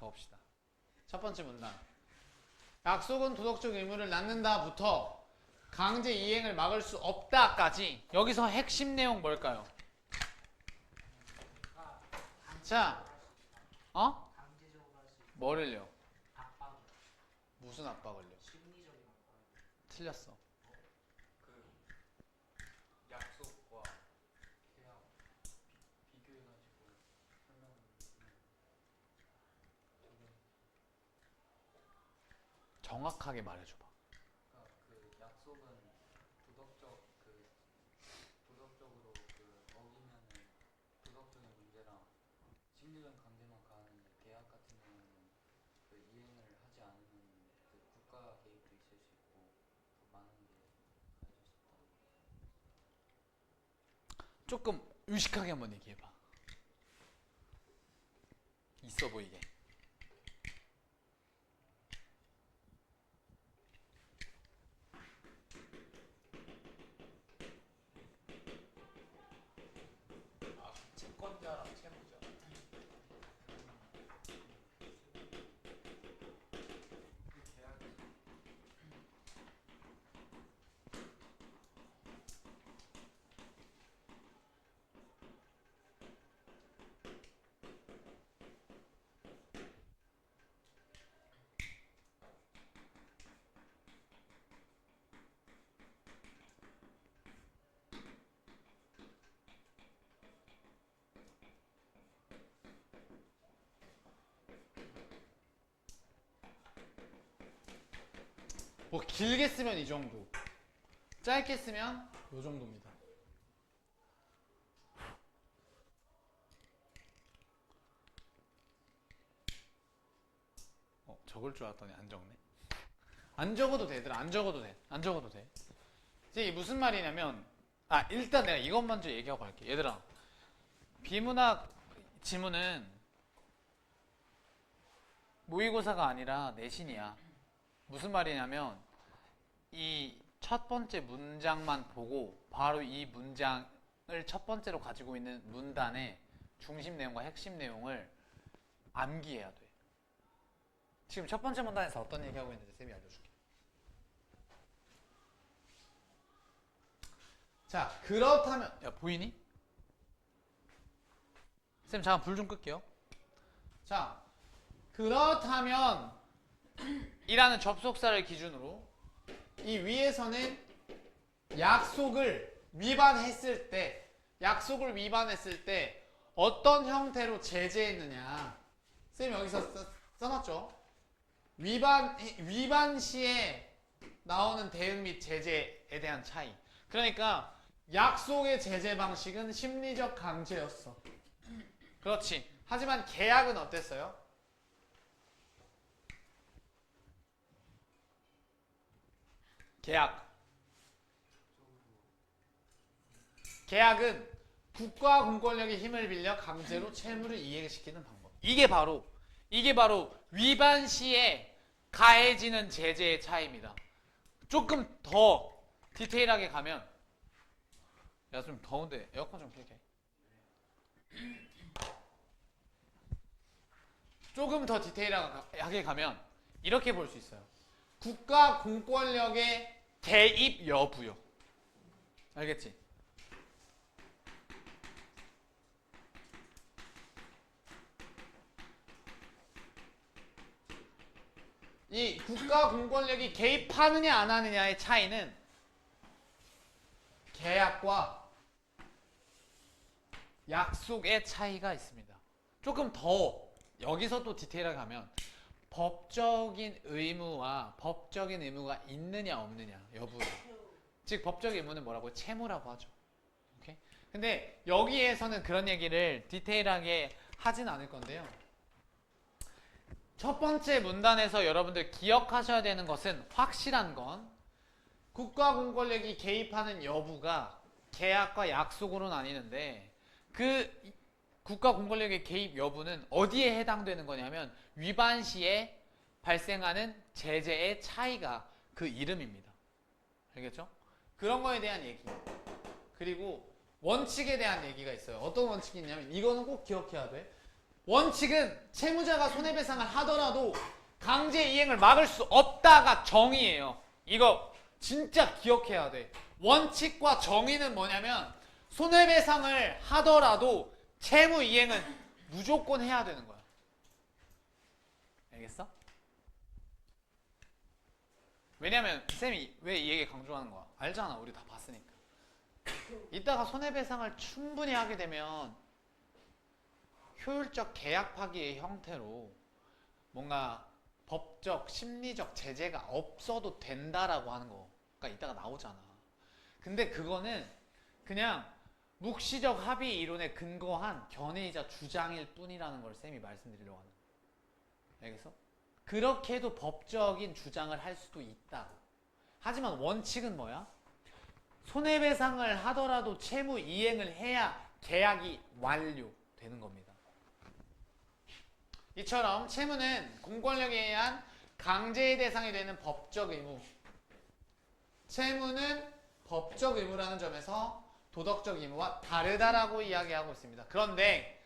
가봅시다. 첫 번째 문단. 약속은 도덕적 의무를 낳는다부터 강제 이행을 막을 수 없다까지 여기서 핵심 내용 뭘까요? 자, 뭐를요? 무슨 압박을요? 틀렸어. 약속과 계약 비교해가지고 설명을 정확하게 말해줘봐. 그러니까 그 약속은 도덕적으로 어기면은 도덕적인 문제랑 심리적 강제만 가하는데 계약 같은 경우는 그 이행을 하지 않으면 그 국가 개입도 있을 수 있고 더 많은 게 가해질 수 있다. 조금 의식하게 한번 얘기해봐. 있어 보이게. 채권자랑 채무자. 뭐 길게 쓰면 이 정도, 짧게 쓰면 이 정도입니다. 적을 줄 알았더니 안 적네. 안 적어도 되더라. 안 적어도 돼. 안 적어도 돼. 이제 이게 무슨 말이냐면, 일단 내가 이것 먼저 얘기하고 갈게. 얘들아, 비문학 지문은 모의고사가 아니라 내신이야. 무슨 말이냐면 이 첫 번째 문장만 보고 바로 이 문장을 첫 번째로 가지고 있는 문단의 중심 내용과 핵심 내용을 암기해야 돼. 지금 첫 번째 문단에서 어떤 얘기하고 있는지 쌤이 알려줄게. 자, 그렇다면 야, 보이니? 쌤 잠깐 불 좀 끌게요. 자, 그렇다면 이라는 접속사를 기준으로 이 위에서는 약속을 위반했을 때 어떤 형태로 제재했느냐. 쌤 여기서 써놨죠. 위반 시에 나오는 대응 및 제재에 대한 차이. 그러니까 약속의 제재 방식은 심리적 강제였어. 그렇지. 하지만 계약은 어땠어요? 계약은 국가 공권력의 힘을 빌려 강제로 채무를 이행시키는 방법. 이게 바로 위반 시에 가해지는 제재의 차이입니다. 조금 더 디테일하게 가면, 야 좀 더운데 에어컨 좀 켜게. 조금 더 디테일하게 가면 이렇게 볼 수 있어요. 국가 공권력의 개입 여부요. 알겠지? 이 국가 공권력이 개입하느냐 안 하느냐의 차이는 계약과 약속의 차이가 있습니다. 조금 더 여기서 또 디테일하게 가면 법적인 의무가 있느냐 없느냐 여부예요. 즉 법적 의무는 뭐라고? 채무라고 하죠. 오케이? 근데 여기에서는 그런 얘기를 디테일하게 하진 않을 건데요. 첫 번째 문단에서 여러분들 기억하셔야 되는 것은, 확실한 건 국가 공권력이 개입하는 여부가 계약과 약속으로 나뉘는데, 그 국가 공권력의 개입 여부는 어디에 해당되는 거냐면 위반 시에 발생하는 제재의 차이가 그 이름입니다. 알겠죠? 그런 거에 대한 얘기. 그리고 원칙에 대한 얘기가 있어요. 어떤 원칙이 있냐면, 이거는 꼭 기억해야 돼. 원칙은 채무자가 손해배상을 하더라도 강제 이행을 막을 수 없다가 정의예요. 이거 진짜 기억해야 돼. 원칙과 정의는 뭐냐면 손해배상을 하더라도 채무 이행은 무조건 해야 되는 거야. 알겠어? 왜냐면 쌤이 왜 이 얘기 강조하는 거야? 알잖아. 우리 다 봤으니까. 이따가 손해배상을 충분히 하게 되면 효율적 계약 파기의 형태로 뭔가 법적, 심리적 제재가 없어도 된다라고 하는 거가 이따가 나오잖아. 근데 그거는 그냥 묵시적 합의 이론에 근거한 견해이자 주장일 뿐이라는 걸 쌤이 말씀드리려고 하는 거야. 알겠어? 그렇게 해도 법적인 주장을 할 수도 있다. 하지만 원칙은 뭐야? 손해배상을 하더라도 채무 이행을 해야 계약이 완료되는 겁니다. 이처럼 채무는 공권력에 의한 강제의 대상이 되는 법적 의무. 채무는 법적 의무라는 점에서 도덕적 의무와 다르다라고 이야기하고 있습니다. 그런데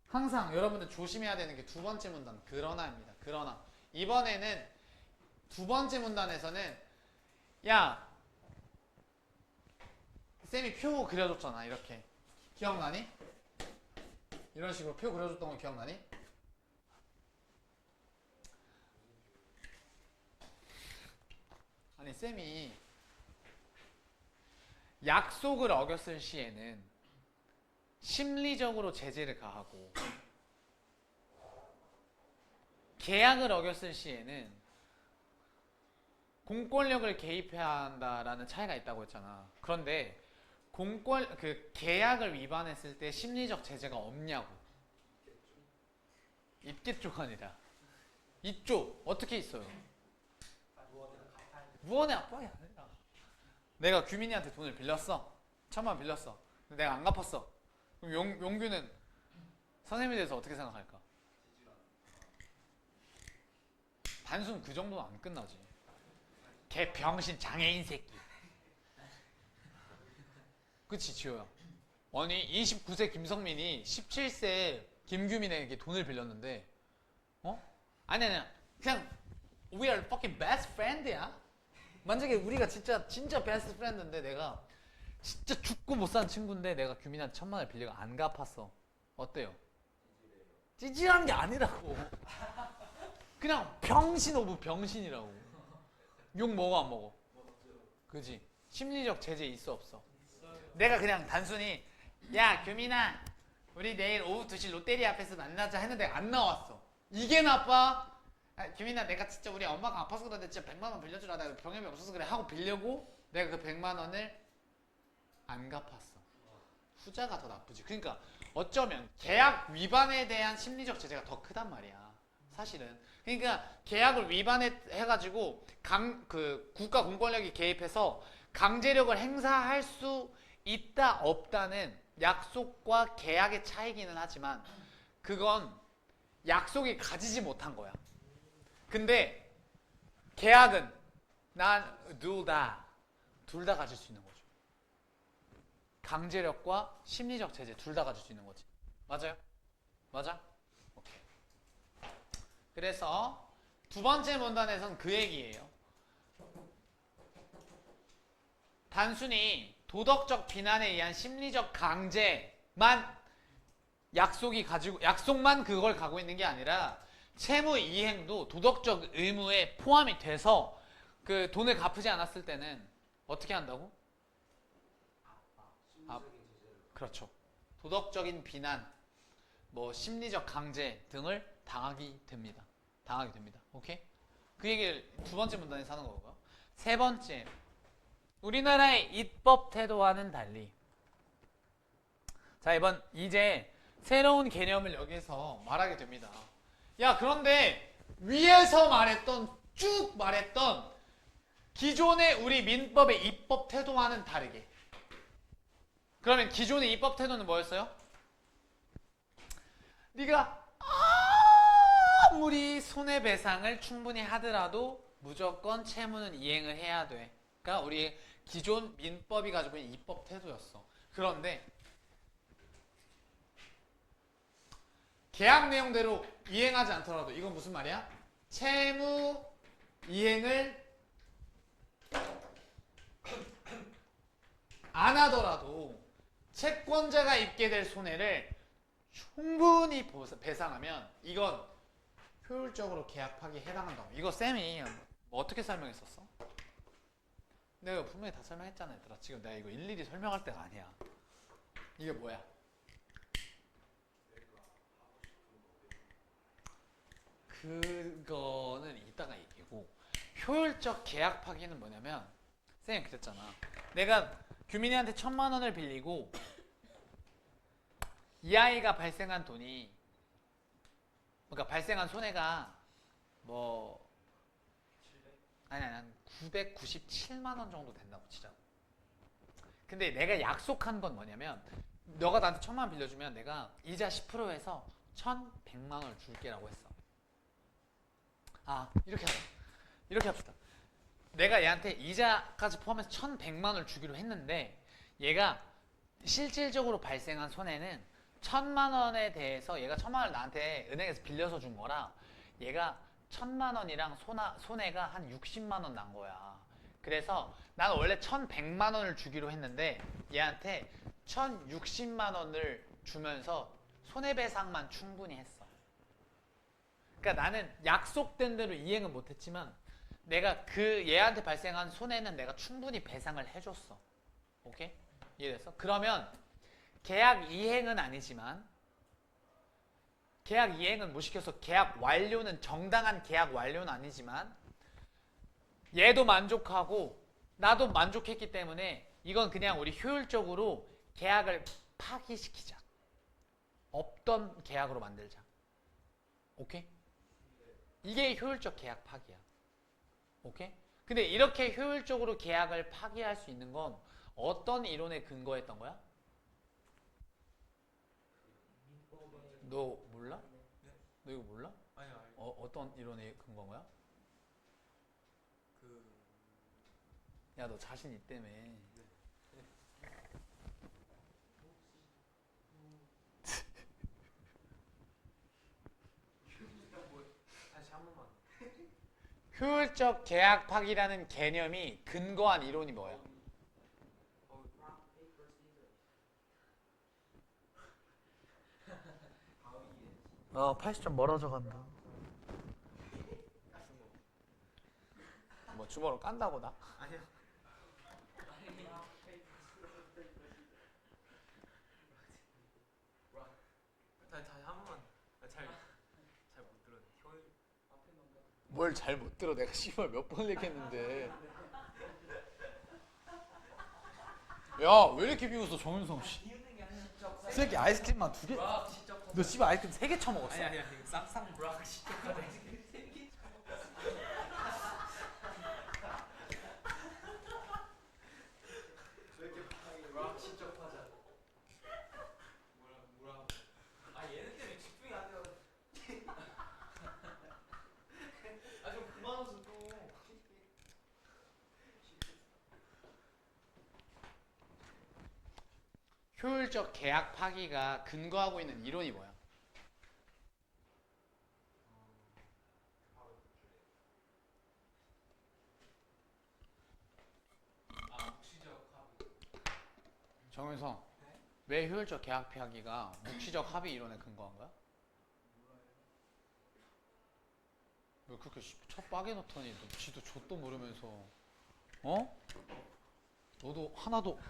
항상 여러분들 조심해야 되는 게 두 번째 문단 그러나입니다. 그러나 이번에는 두 번째 문단에서는 야 쌤이 표 그려줬잖아. 이렇게 기억나니? 이런 식으로 표 그려줬던 거 기억나니? 아니 쌤이 약속을 어겼을 시에는 심리적으로 제재를 가하고 계약을 어겼을 시에는 공권력을 개입해야 한다라는 차이가 있다고 했잖아. 그런데 계약을 위반했을 때 심리적 제재가 없냐고. 있겠죠가 아니라 있죠. 어떻게 있어요? 무언의 압박이 아니라 내가 규민이한테 돈을 빌렸어. 1,000만 빌렸어. 근데 내가 안 갚았어. 그럼 용규는 선생님에 대해서 어떻게 생각할까? 단순 그 정도는 안 끝나지. 개 병신 장애인 새끼. 그치 지효야? 아니 29세 김성민이 17세 김규민에게 돈을 빌렸는데 아니 그냥 we are fucking best friend야. 만약에 우리가 진짜 베스트 프렌드인데 내가 진짜 죽고 못 사는 친구인데 내가 규민한테 1,000만 원을 빌리고 안 갚았어. 어때요? 찌질한 게 아니라고. 그냥 병신 오브 병신이라고. 욕 먹어 안 먹어? 그지? 심리적 제재 있어 없어? 내가 그냥 단순히 야 규민아 우리 내일 오후 2시 롯데리아 앞에서 만나자 했는데 안 나왔어. 이게 나빠? 규민아 내가 진짜 우리 엄마가 아파서 그런데 진짜 100만 원 빌려주라. 내가 병역이 없어서 그래 하고 빌려고 내가 그 100만 원을 안 갚았어. 후자가 더 나쁘지. 그러니까 어쩌면 계약 위반에 대한 심리적 제재가 더 크단 말이야. 사실은. 그러니까 계약을 위반해가지고 국가 공권력이 개입해서 강제력을 행사할 수 있다 없다는 약속과 계약의 차이기는 하지만 그건 약속이 가지지 못한 거야. 근데 계약은 난 둘 다 가질 수 있는 거죠. 강제력과 심리적 제재 둘 다 가질 수 있는 거지. 맞아요? 맞아? 오케이. 그래서 두 번째 문단에서는 그 얘기예요. 단순히 도덕적 비난에 의한 심리적 강제만 약속만 그걸 가고 있는 게 아니라 채무 이행도 도덕적 의무에 포함이 돼서 그 돈을 갚지 않았을 때는 어떻게 한다고? 그렇죠. 도덕적인 비난, 뭐 심리적 강제 등을 당하게 됩니다. 오케이? 그 얘기를 두 번째 문단에서 하는 거고요. 세 번째, 우리나라의 입법 태도와는 달리. 자, 이제 새로운 개념을 여기서 말하게 됩니다. 야, 그런데 위에서 쭉 말했던 기존의 우리 민법의 입법 태도와는 다르게. 그러면 기존의 입법 태도는 뭐였어요? 네가 아무리 손해배상을 충분히 하더라도 무조건 채무는 이행을 해야 돼. 그러니까 우리 기존 민법이 가지고 있는 입법 태도였어. 그런데 계약 내용대로 이행하지 않더라도 이건 무슨 말이야? 채무 이행을 안 하더라도 채권자가 입게 될 손해를 충분히 배상하면 이건 효율적으로 계약 파기에 해당한다고. 이거 쌤이 뭐 어떻게 설명했었어? 내가 분명히 다 설명했잖아 얘들아. 지금 내가 이거 일일이 설명할 때가 아니야. 이게 뭐야? 그거는 이따가 얘기고, 효율적 계약 파기는 뭐냐면 쌤이 그랬잖아. 내가 규민이한테 1,000만 원을 빌리고 이 아이가 발생한 돈이, 그러니까 발생한 손해가 뭐 아니 한 997만 원 정도 된다고 치자. 근데 내가 약속한 건 뭐냐면, 너가 나한테 1,000만 원 빌려주면 내가 이자 10%에서 1,100만 원을 줄게라고 했어. 아, 이렇게 하자. 이렇게 합시다. 내가 얘한테 이자까지 포함해서 1,100만 원을 주기로 했는데 얘가 실질적으로 발생한 손해는 1,000만 원에 대해서, 얘가 1,000만 원을 나한테 은행에서 빌려서 준 거라 얘가 1,000만 원이랑 손해가 한 60만 원 난 거야. 그래서 나는 원래 1,100만 원을 주기로 했는데 얘한테 1,060만 원을 주면서 손해배상만 충분히 했어. 그러니까 나는 약속된 대로 이행은 못했지만 내가 그 얘한테 발생한 손해는 내가 충분히 배상을 해줬어. 오케이? 이해됐어? 그러면 계약 이행은 아니지만, 계약 이행은 못 시켜서 계약 완료는, 정당한 계약 완료는 아니지만 얘도 만족하고 나도 만족했기 때문에 이건 그냥 우리 효율적으로 계약을 파기시키자. 없던 계약으로 만들자. 오케이? 이게 효율적 계약 파기야. 오케이? 근데 이렇게 효율적으로 계약을 파기할 수 있는 건 어떤 이론에 근거했던 거야? 너 몰라? 너 이거 몰라? 아니요. 어떤 이론에 근거한 거야? 야, 너 자신 있다며. 다시 한 번만. 효율적 계약 파기라는 개념이 근거한 이론이 뭐야? 어, 80점 멀어져 간다. 뭐 주먹으로 깐다고 나? 아니요. 다시 한 번만. 잘못 들었네. 효율. 뭘 잘 못 들어. 내가 씨발 몇 번 얘기했는데. 야, 왜 이렇게 비웃어 정윤성 씨. 새끼 아이스크림만 2개. 너 씨발 아이스크림 3개 처먹었어. 아니야. 이거 쌍쌍 브락 시켰거든. 브락 시적하자. 뭐라고? 아 얘네 때문에 집중이 안 돼요. 아 좀 그만 웃어 또. 효율적 계약 파기가 근거하고 있는 이론이 뭐야? 묵시적 합의. 정윤성, 왜 효율적 계약 파기가 묵시적 합의 이론에 근거한 거야? 왜 그렇게 첫 빠개 놓더니 너 지도 좆도 모르면서, 어? 너도 하나도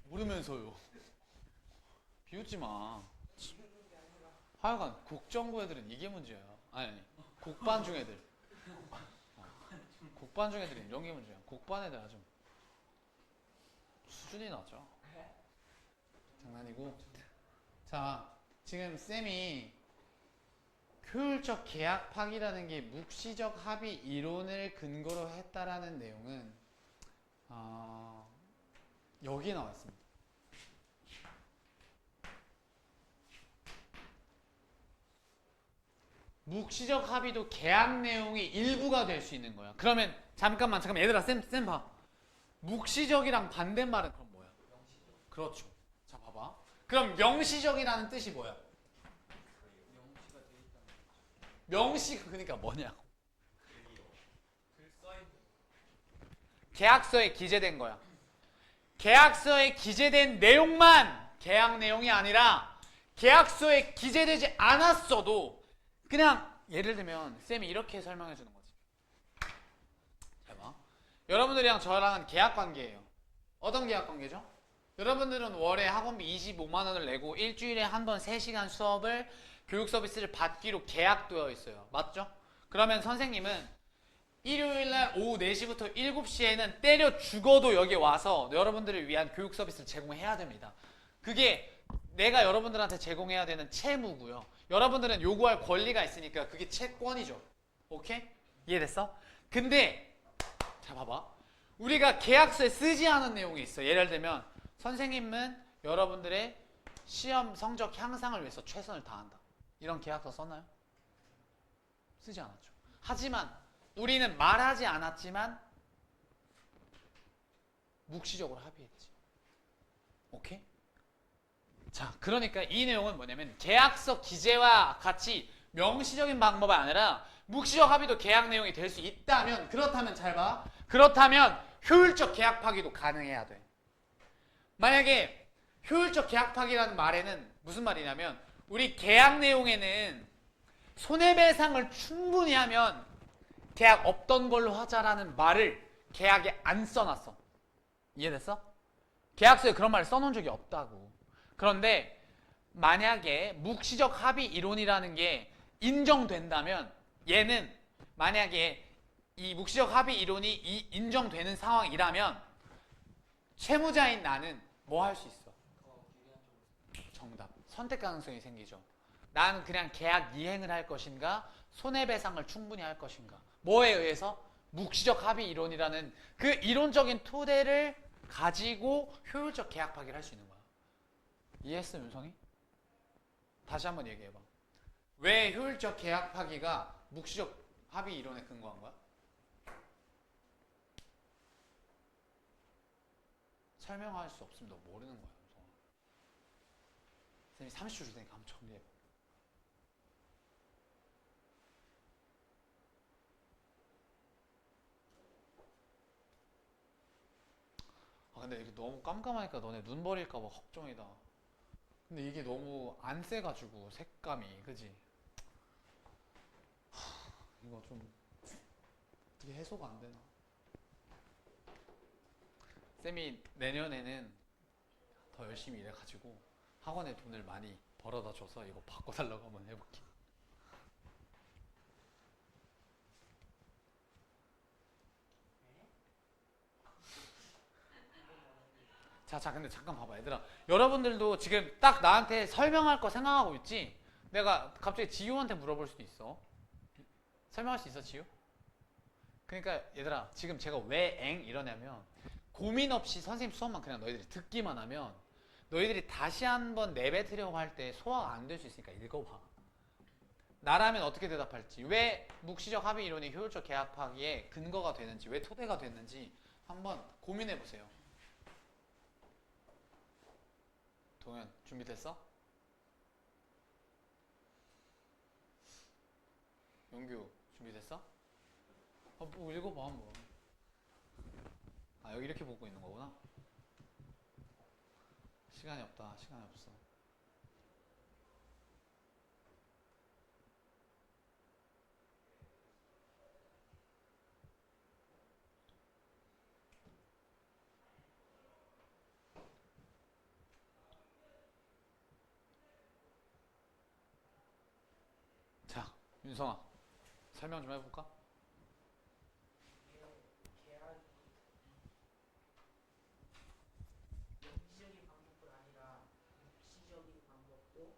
모르면서요. 비웃지 마. 하여간 국정고 애들은 이게 문제야. 아니 국반중 애들. 국반중 애들은 이런 게 문제야. 국반 애들 아주 수준이 낮아. 장난이고. 자, 지금 쌤이 효율적 계약 파기라는 게 묵시적 합의 이론을 근거로 했다라는 내용은 여기 나와 있습니다. 묵시적 합의도 계약 내용이 일부가 될 수 있는 거야. 그러면 잠깐만 얘들아 쌤 봐. 묵시적이랑 반대말은 그럼 뭐야? 명시적. 그렇죠. 자 봐봐. 그럼 명시적이라는 뜻이 뭐야? 명시가 명시가 그러니까 뭐냐고. 글 써있는 계약서에 기재된 거야. 계약서에 기재된 내용만 계약 내용이 아니라 계약서에 기재되지 않았어도 그냥 예를 들면 쌤이 이렇게 설명해 주는 거지. 잘 봐. 여러분들이랑 저랑은 계약 관계예요. 어떤 계약 관계죠? 여러분들은 월에 학원비 25만 원을 내고 일주일에 한 번 3시간 수업을 교육 서비스를 받기로 계약되어 있어요. 맞죠? 그러면 선생님은 일요일날 오후 4시부터 7시에는 때려 죽어도 여기 와서 여러분들을 위한 교육 서비스를 제공해야 됩니다. 그게 내가 여러분들한테 제공해야 되는 채무고요. 여러분들은 요구할 권리가 있으니까 그게 채권이죠. 오케이? 이해됐어? 근데 자 봐봐. 우리가 계약서에 쓰지 않은 내용이 있어. 예를 들면 선생님은 여러분들의 시험 성적 향상을 위해서 최선을 다한다. 이런 계약서 썼나요? 쓰지 않았죠. 하지만 우리는 말하지 않았지만 묵시적으로 합의했지. 오케이? 자, 그러니까 이 내용은 뭐냐면 계약서 기재와 같이 명시적인 방법이 아니라 묵시적 합의도 계약 내용이 될 수 있다면, 그렇다면 잘 봐. 그렇다면 효율적 계약 파기도 가능해야 돼. 만약에 효율적 계약 파기라는 말에는 무슨 말이냐면 우리 계약 내용에는 손해배상을 충분히 하면 계약 없던 걸로 하자라는 말을 계약에 안 써놨어. 이해됐어? 계약서에 그런 말을 써놓은 적이 없다고. 그런데 만약에 묵시적 합의 이론이라는 게 인정된다면 얘는 만약에 이 묵시적 합의 이론이 인정되는 상황이라면 채무자인 나는 뭐 할 수 있어? 정답. 선택 가능성이 생기죠. 나는 그냥 계약 이행을 할 것인가 손해배상을 충분히 할 것인가. 뭐에 의해서? 묵시적 합의 이론이라는 그 이론적인 토대를 가지고 효율적 계약 파기를 할 수 있는 거야. 이해했어, 윤성이? 다시 한번 얘기해봐. 왜 효율적 계약 파기가 묵시적 합의 이론에 근거한 거야? 설명할 수 없으면 너 모르는 거야, 윤성아. 선생님이 30초 줄 테니까 한번 정리해봐. 아 근데 이게 너무 깜깜하니까 너네 눈 버릴까 봐 걱정이다. 근데 이게 너무 안 세가지고 색감이, 그지? 이거 좀 어떻게 해소가 안 되나? 쌤이 내년에는 더 열심히 일해가지고 학원에 돈을 많이 벌어다 줘서 이거 바꿔달라고 한번 해볼게. 자, 근데 잠깐 봐봐, 얘들아. 여러분들도 지금 딱 나한테 설명할 거 생각하고 있지? 내가 갑자기 지우한테 물어볼 수도 있어. 설명할 수 있어, 지우? 그러니까 얘들아, 지금 제가 왜 엥 이러냐면 고민 없이 선생님 수업만 그냥 너희들이 듣기만 하면 너희들이 다시 한번 내뱉으려고 할 때 소화가 안 될 수 있으니까 읽어봐. 나라면 어떻게 대답할지, 왜 묵시적 합의 이론이 효율적 계약 파기에 근거가 되는지, 왜 토대가 됐는지 한번 고민해보세요. 동현, 준비됐어? 용규, 준비됐어? 뭐 읽어봐, 한번. 아, 여기 이렇게 보고 있는 거구나? 시간이 없다, 시간이 없어. 자, 윤성아, 설명 좀 해볼까? 계약이 영지적인 방법뿐 아니라 묵시적인 방법도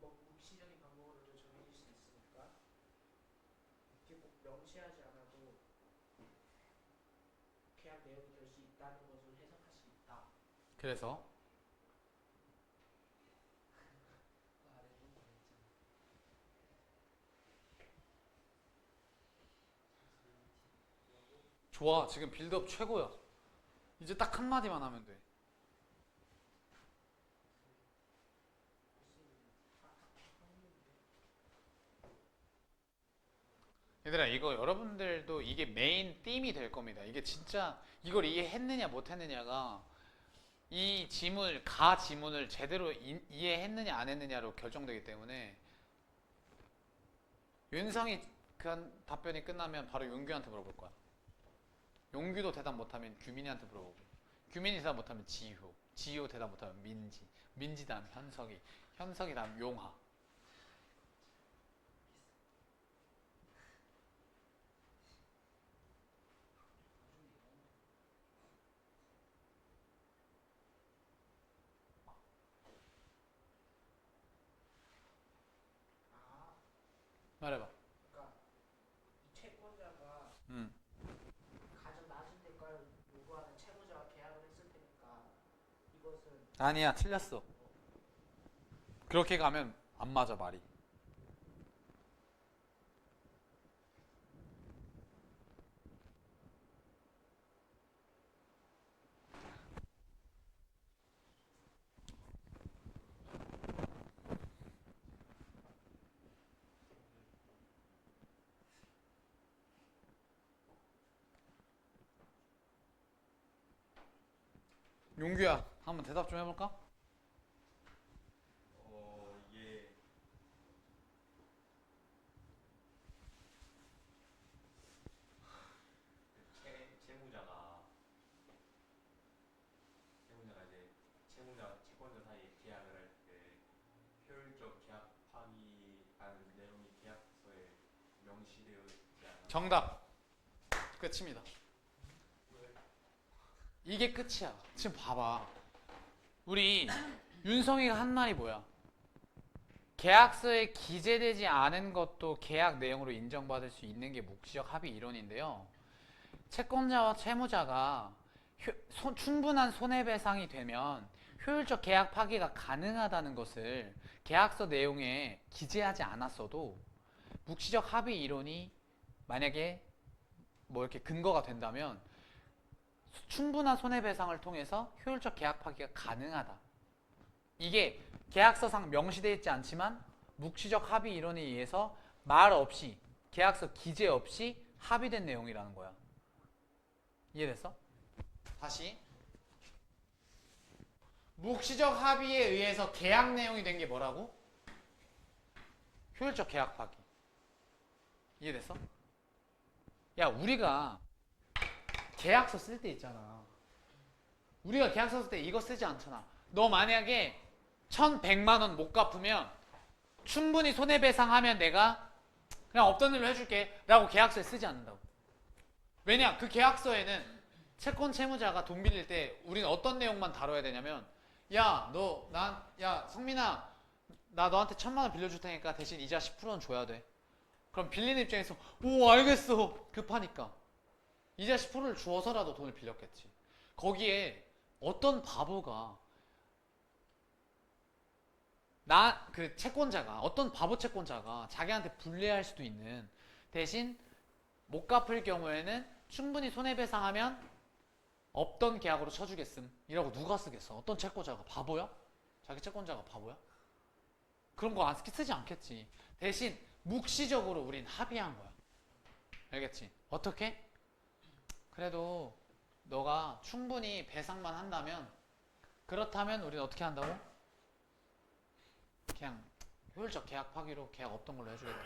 묵시적인 방법으로도 정해질 수 있으니까 이게 꼭 명시하지 않아도 계약 내용이 될 수 있다는 것을 해석할 수 있다. 그래서 좋아, 지금 빌드업 최고야. 이제 딱 한마디만 하면 돼. 얘들아, 이거 여러분들도 이게 메인 띠임이 될 겁니다. 이게 진짜 이걸 이해했느냐 못했느냐가 이 지문을 제대로 이해했느냐 안 했느냐로 결정되기 때문에 윤성이 그 답변이 끝나면 바로 용규한테 물어볼 거야. 용규도 대답 못하면 규민이한테 물어보고, 규민이 대답 못하면 지효 대답 못하면 민지 다음 현석이 다음 용하. 아, 말해봐. 그러니까 이 채권자가 음. 가장 낮은 대가를 요구하는 채무자와 계약을 했을 테니까 이것은 아니야, 틀렸어. 그렇게 가면 안 맞아, 말이. 용규야, 한번 대답 좀 해볼까? 이게 채무자가 이제 채권자 사이에 계약을 할 때 효율적 계약 파기라는 내용이 계약서에 명시되어 있지 않아. 정답. 끝입니다. 이게 끝이야. 지금 봐봐. 우리 윤성이가 한 말이 뭐야? 계약서에 기재되지 않은 것도 계약 내용으로 인정받을 수 있는 게 묵시적 합의 이론인데요. 채권자와 채무자가 충분한 손해배상이 되면 효율적 계약 파기가 가능하다는 것을 계약서 내용에 기재하지 않았어도 묵시적 합의 이론이 만약에 뭐 이렇게 근거가 된다면 충분한 손해배상을 통해서 효율적 계약 파기가 가능하다. 이게 계약서상 명시되어 있지 않지만 묵시적 합의 이론에 의해서 말 없이 계약서 기재 없이 합의된 내용이라는 거야. 이해됐어? 다시. 묵시적 합의에 의해서 계약 내용이 된 게 뭐라고? 효율적 계약 파기. 이해됐어? 야, 우리가 계약서 쓸 때 있잖아. 우리가 계약서 쓸 때 이거 쓰지 않잖아. 너 만약에 1,100만 원 못 갚으면 충분히 손해배상하면 내가 그냥 없던 일로 해줄게 라고 계약서에 쓰지 않는다고. 왜냐? 그 계약서에는 채권 채무자가 돈 빌릴 때 우리는 어떤 내용만 다뤄야 되냐면 야 성민아 나 너한테 1,000만 원 빌려줄 테니까 대신 이자 10%는 줘야 돼. 그럼 빌리는 입장에서 오 알겠어 급하니까 이자 10%를 주어서라도 돈을 빌렸겠지. 거기에 어떤 바보가 그 채권자가 어떤 바보 채권자가 자기한테 불리할 수도 있는 대신 못 갚을 경우에는 충분히 손해배상하면 없던 계약으로 쳐주겠음 이라고 누가 쓰겠어? 어떤 채권자가 바보야? 자기 채권자가 바보야? 그런 거 쓰지 않겠지. 대신 묵시적으로 우린 합의한 거야. 알겠지? 어떻게? 그래도 너가 충분히 배상만 한다면 그렇다면 우리는 어떻게 한다고? 그냥 효율적 계약 파기로 계약 없던 걸로 해주겠다.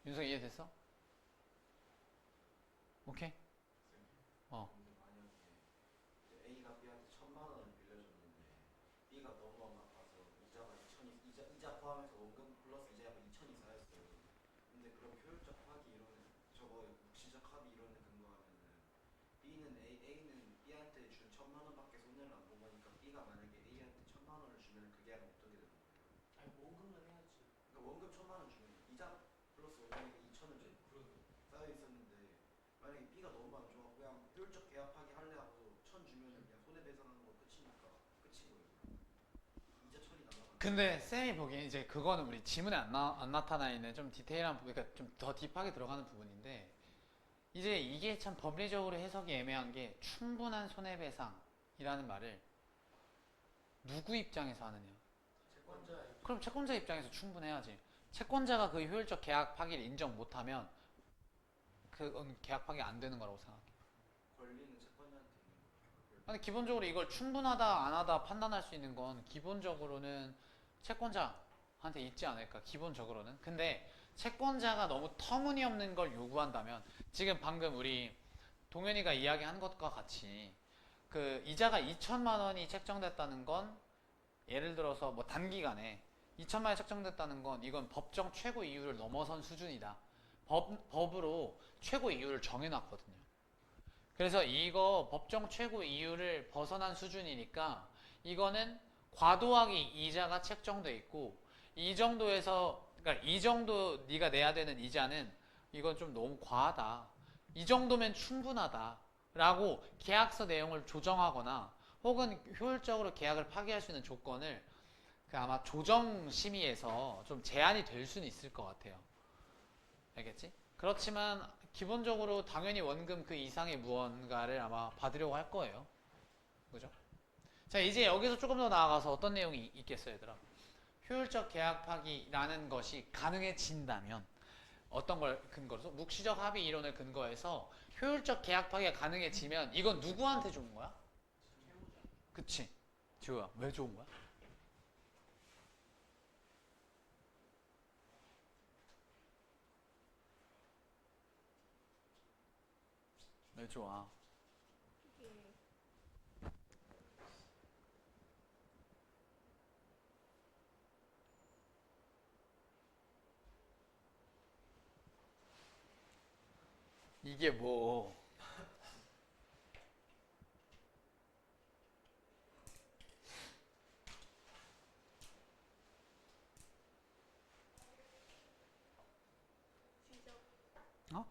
윤성 이해됐어? 오케이? 근데 만약에 A가 B한테 1,000만 원을 빌려줬는데 B가 너무 안 갚아서 이자가 2천이 이자 포함해서 원금 플러스 이자 약간 2천이 쌓였어요. 근데 그럼 효율적 합의 이론은 저거 묵시적 합의 이론에 근거하면은 A는 B한테 준 1,000만 원밖에 손해를 안 본 거니까 B가 만약에 A한테 1,000만 원을 주면 그게 어떻게 되는 거예요? 아니 원금을 해야지. 그러니까 원금 1,000만 원 주면 이자 플러스 원금이 2천은 쌓여 있었는데 만약에 B가 너무 안 좋아 그냥 효율적 계약하기 할래 하고 1,000 주면은 그냥 손해배상하는 거 끝이니까 끝인 거예요. 이자 처리 나가면. 근데 쌤이 보기엔 이제 그거는 우리 지문에 안 나타나 있는 좀 디테일한 부분, 그러니까 좀 더 딥하게 들어가는 부분인데 이제 이게 참 법리적으로 해석이 애매한 게 충분한 손해배상이라는 말을 누구 입장에서 하느냐? 채권자 그럼 채권자 입장에서 충분해야지. 채권자가 그 효율적 계약 파기를 인정 못하면 그건 계약 파기 안 되는 거라고 생각해. 권리는 채권자한테 있는 거예요. 아니 기본적으로 이걸 충분하다 안 하다 판단할 수 있는 건 기본적으로는 채권자한테 있지 않을까, 기본적으로는. 근데 채권자가 너무 터무니없는 걸 요구한다면, 지금 방금 우리 동현이가 이야기한 것과 같이 그 이자가 2천만 원이 책정됐다는 건, 예를 들어서 뭐 단기간에 2천만 원이 책정됐다는 건 이건 법정 최고 이율을 넘어선 수준이다. 법으로 최고 이율을 정해놨거든요. 그래서 이거 법정 최고 이율을 벗어난 수준이니까 이거는 과도하게 이자가 책정돼 있고, 이 정도에서, 그러니까 이 정도 네가 내야 되는 이자는 이건 좀 너무 과하다, 이 정도면 충분하다 라고 계약서 내용을 조정하거나 혹은 효율적으로 계약을 파기할 수 있는 조건을 그 아마 조정심의에서 좀 제한이 될 수는 있을 것 같아요. 알겠지? 그렇지만 기본적으로 당연히 원금 그 이상의 무언가를 아마 받으려고 할 거예요. 그죠? 자, 이제 여기서 조금 더 나아가서 어떤 내용이 있겠어요, 얘들아? 효율적 계약 파기라는 것이 가능해진다면, 어떤 걸 근거로? 묵시적 합의 이론을 근거해서 효율적 계약 파기가 가능해지면 이건 누구한테 좋은 거야? 그치? 지호야, 왜 좋은 거야? 왜 좋아? 이게 뭐? 어?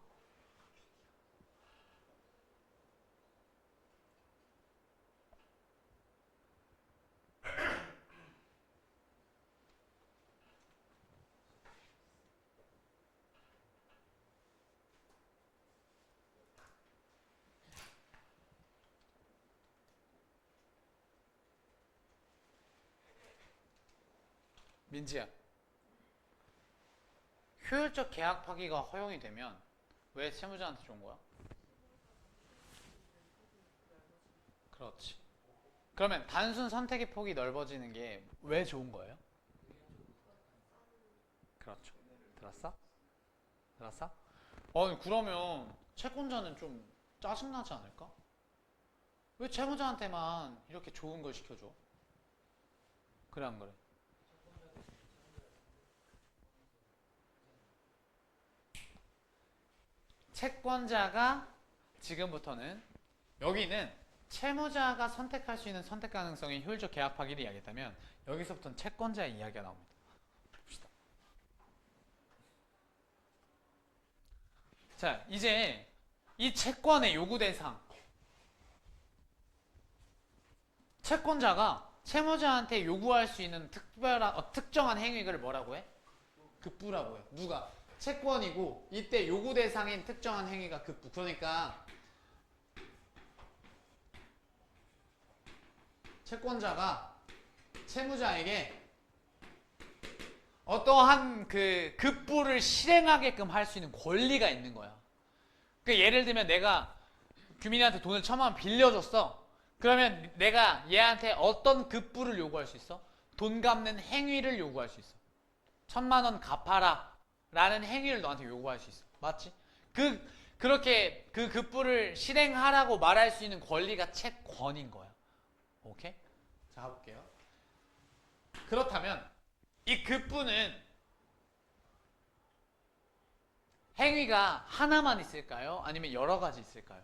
민지야, 효율적 계약 파기가 허용이 되면 왜 채무자한테 좋은 거야? 그렇지. 그러면 단순 선택의 폭이 넓어지는 게 왜 좋은 거예요? 그렇죠. 들었어? 들었어? 그러면 채권자는 좀 짜증나지 않을까? 왜 채무자한테만 이렇게 좋은 걸 시켜줘? 그래 안 그래? 채권자가 지금부터는, 여기는 채무자가 선택할 수 있는 선택 가능성의 효율적 계약 파기를 이야기했다면, 여기서부터는 채권자의 이야기가 나옵니다. 봅시다. 자, 이제 이 채권의 요구 대상, 채권자가 채무자한테 요구할 수 있는 특정한 행위를 뭐라고 해? 급부라고 해. 누가? 채권이고, 이때 요구 대상인 특정한 행위가 급부. 그러니까 채권자가 채무자에게 어떠한 그 급부를 실행하게끔 할 수 있는 권리가 있는 거야. 그러니까 예를 들면 내가 규민이한테 돈을 1,000만 원 빌려줬어. 그러면 내가 얘한테 어떤 급부를 요구할 수 있어? 돈 갚는 행위를 요구할 수 있어. 1,000만 원 갚아라 라는 행위를 너한테 요구할 수 있어. 맞지? 그렇게 그 급부를 실행하라고 말할 수 있는 권리가 채권인 거야. 오케이? 자, 가볼게요. 그렇다면 이 급부는 행위가 하나만 있을까요? 아니면 여러 가지 있을까요?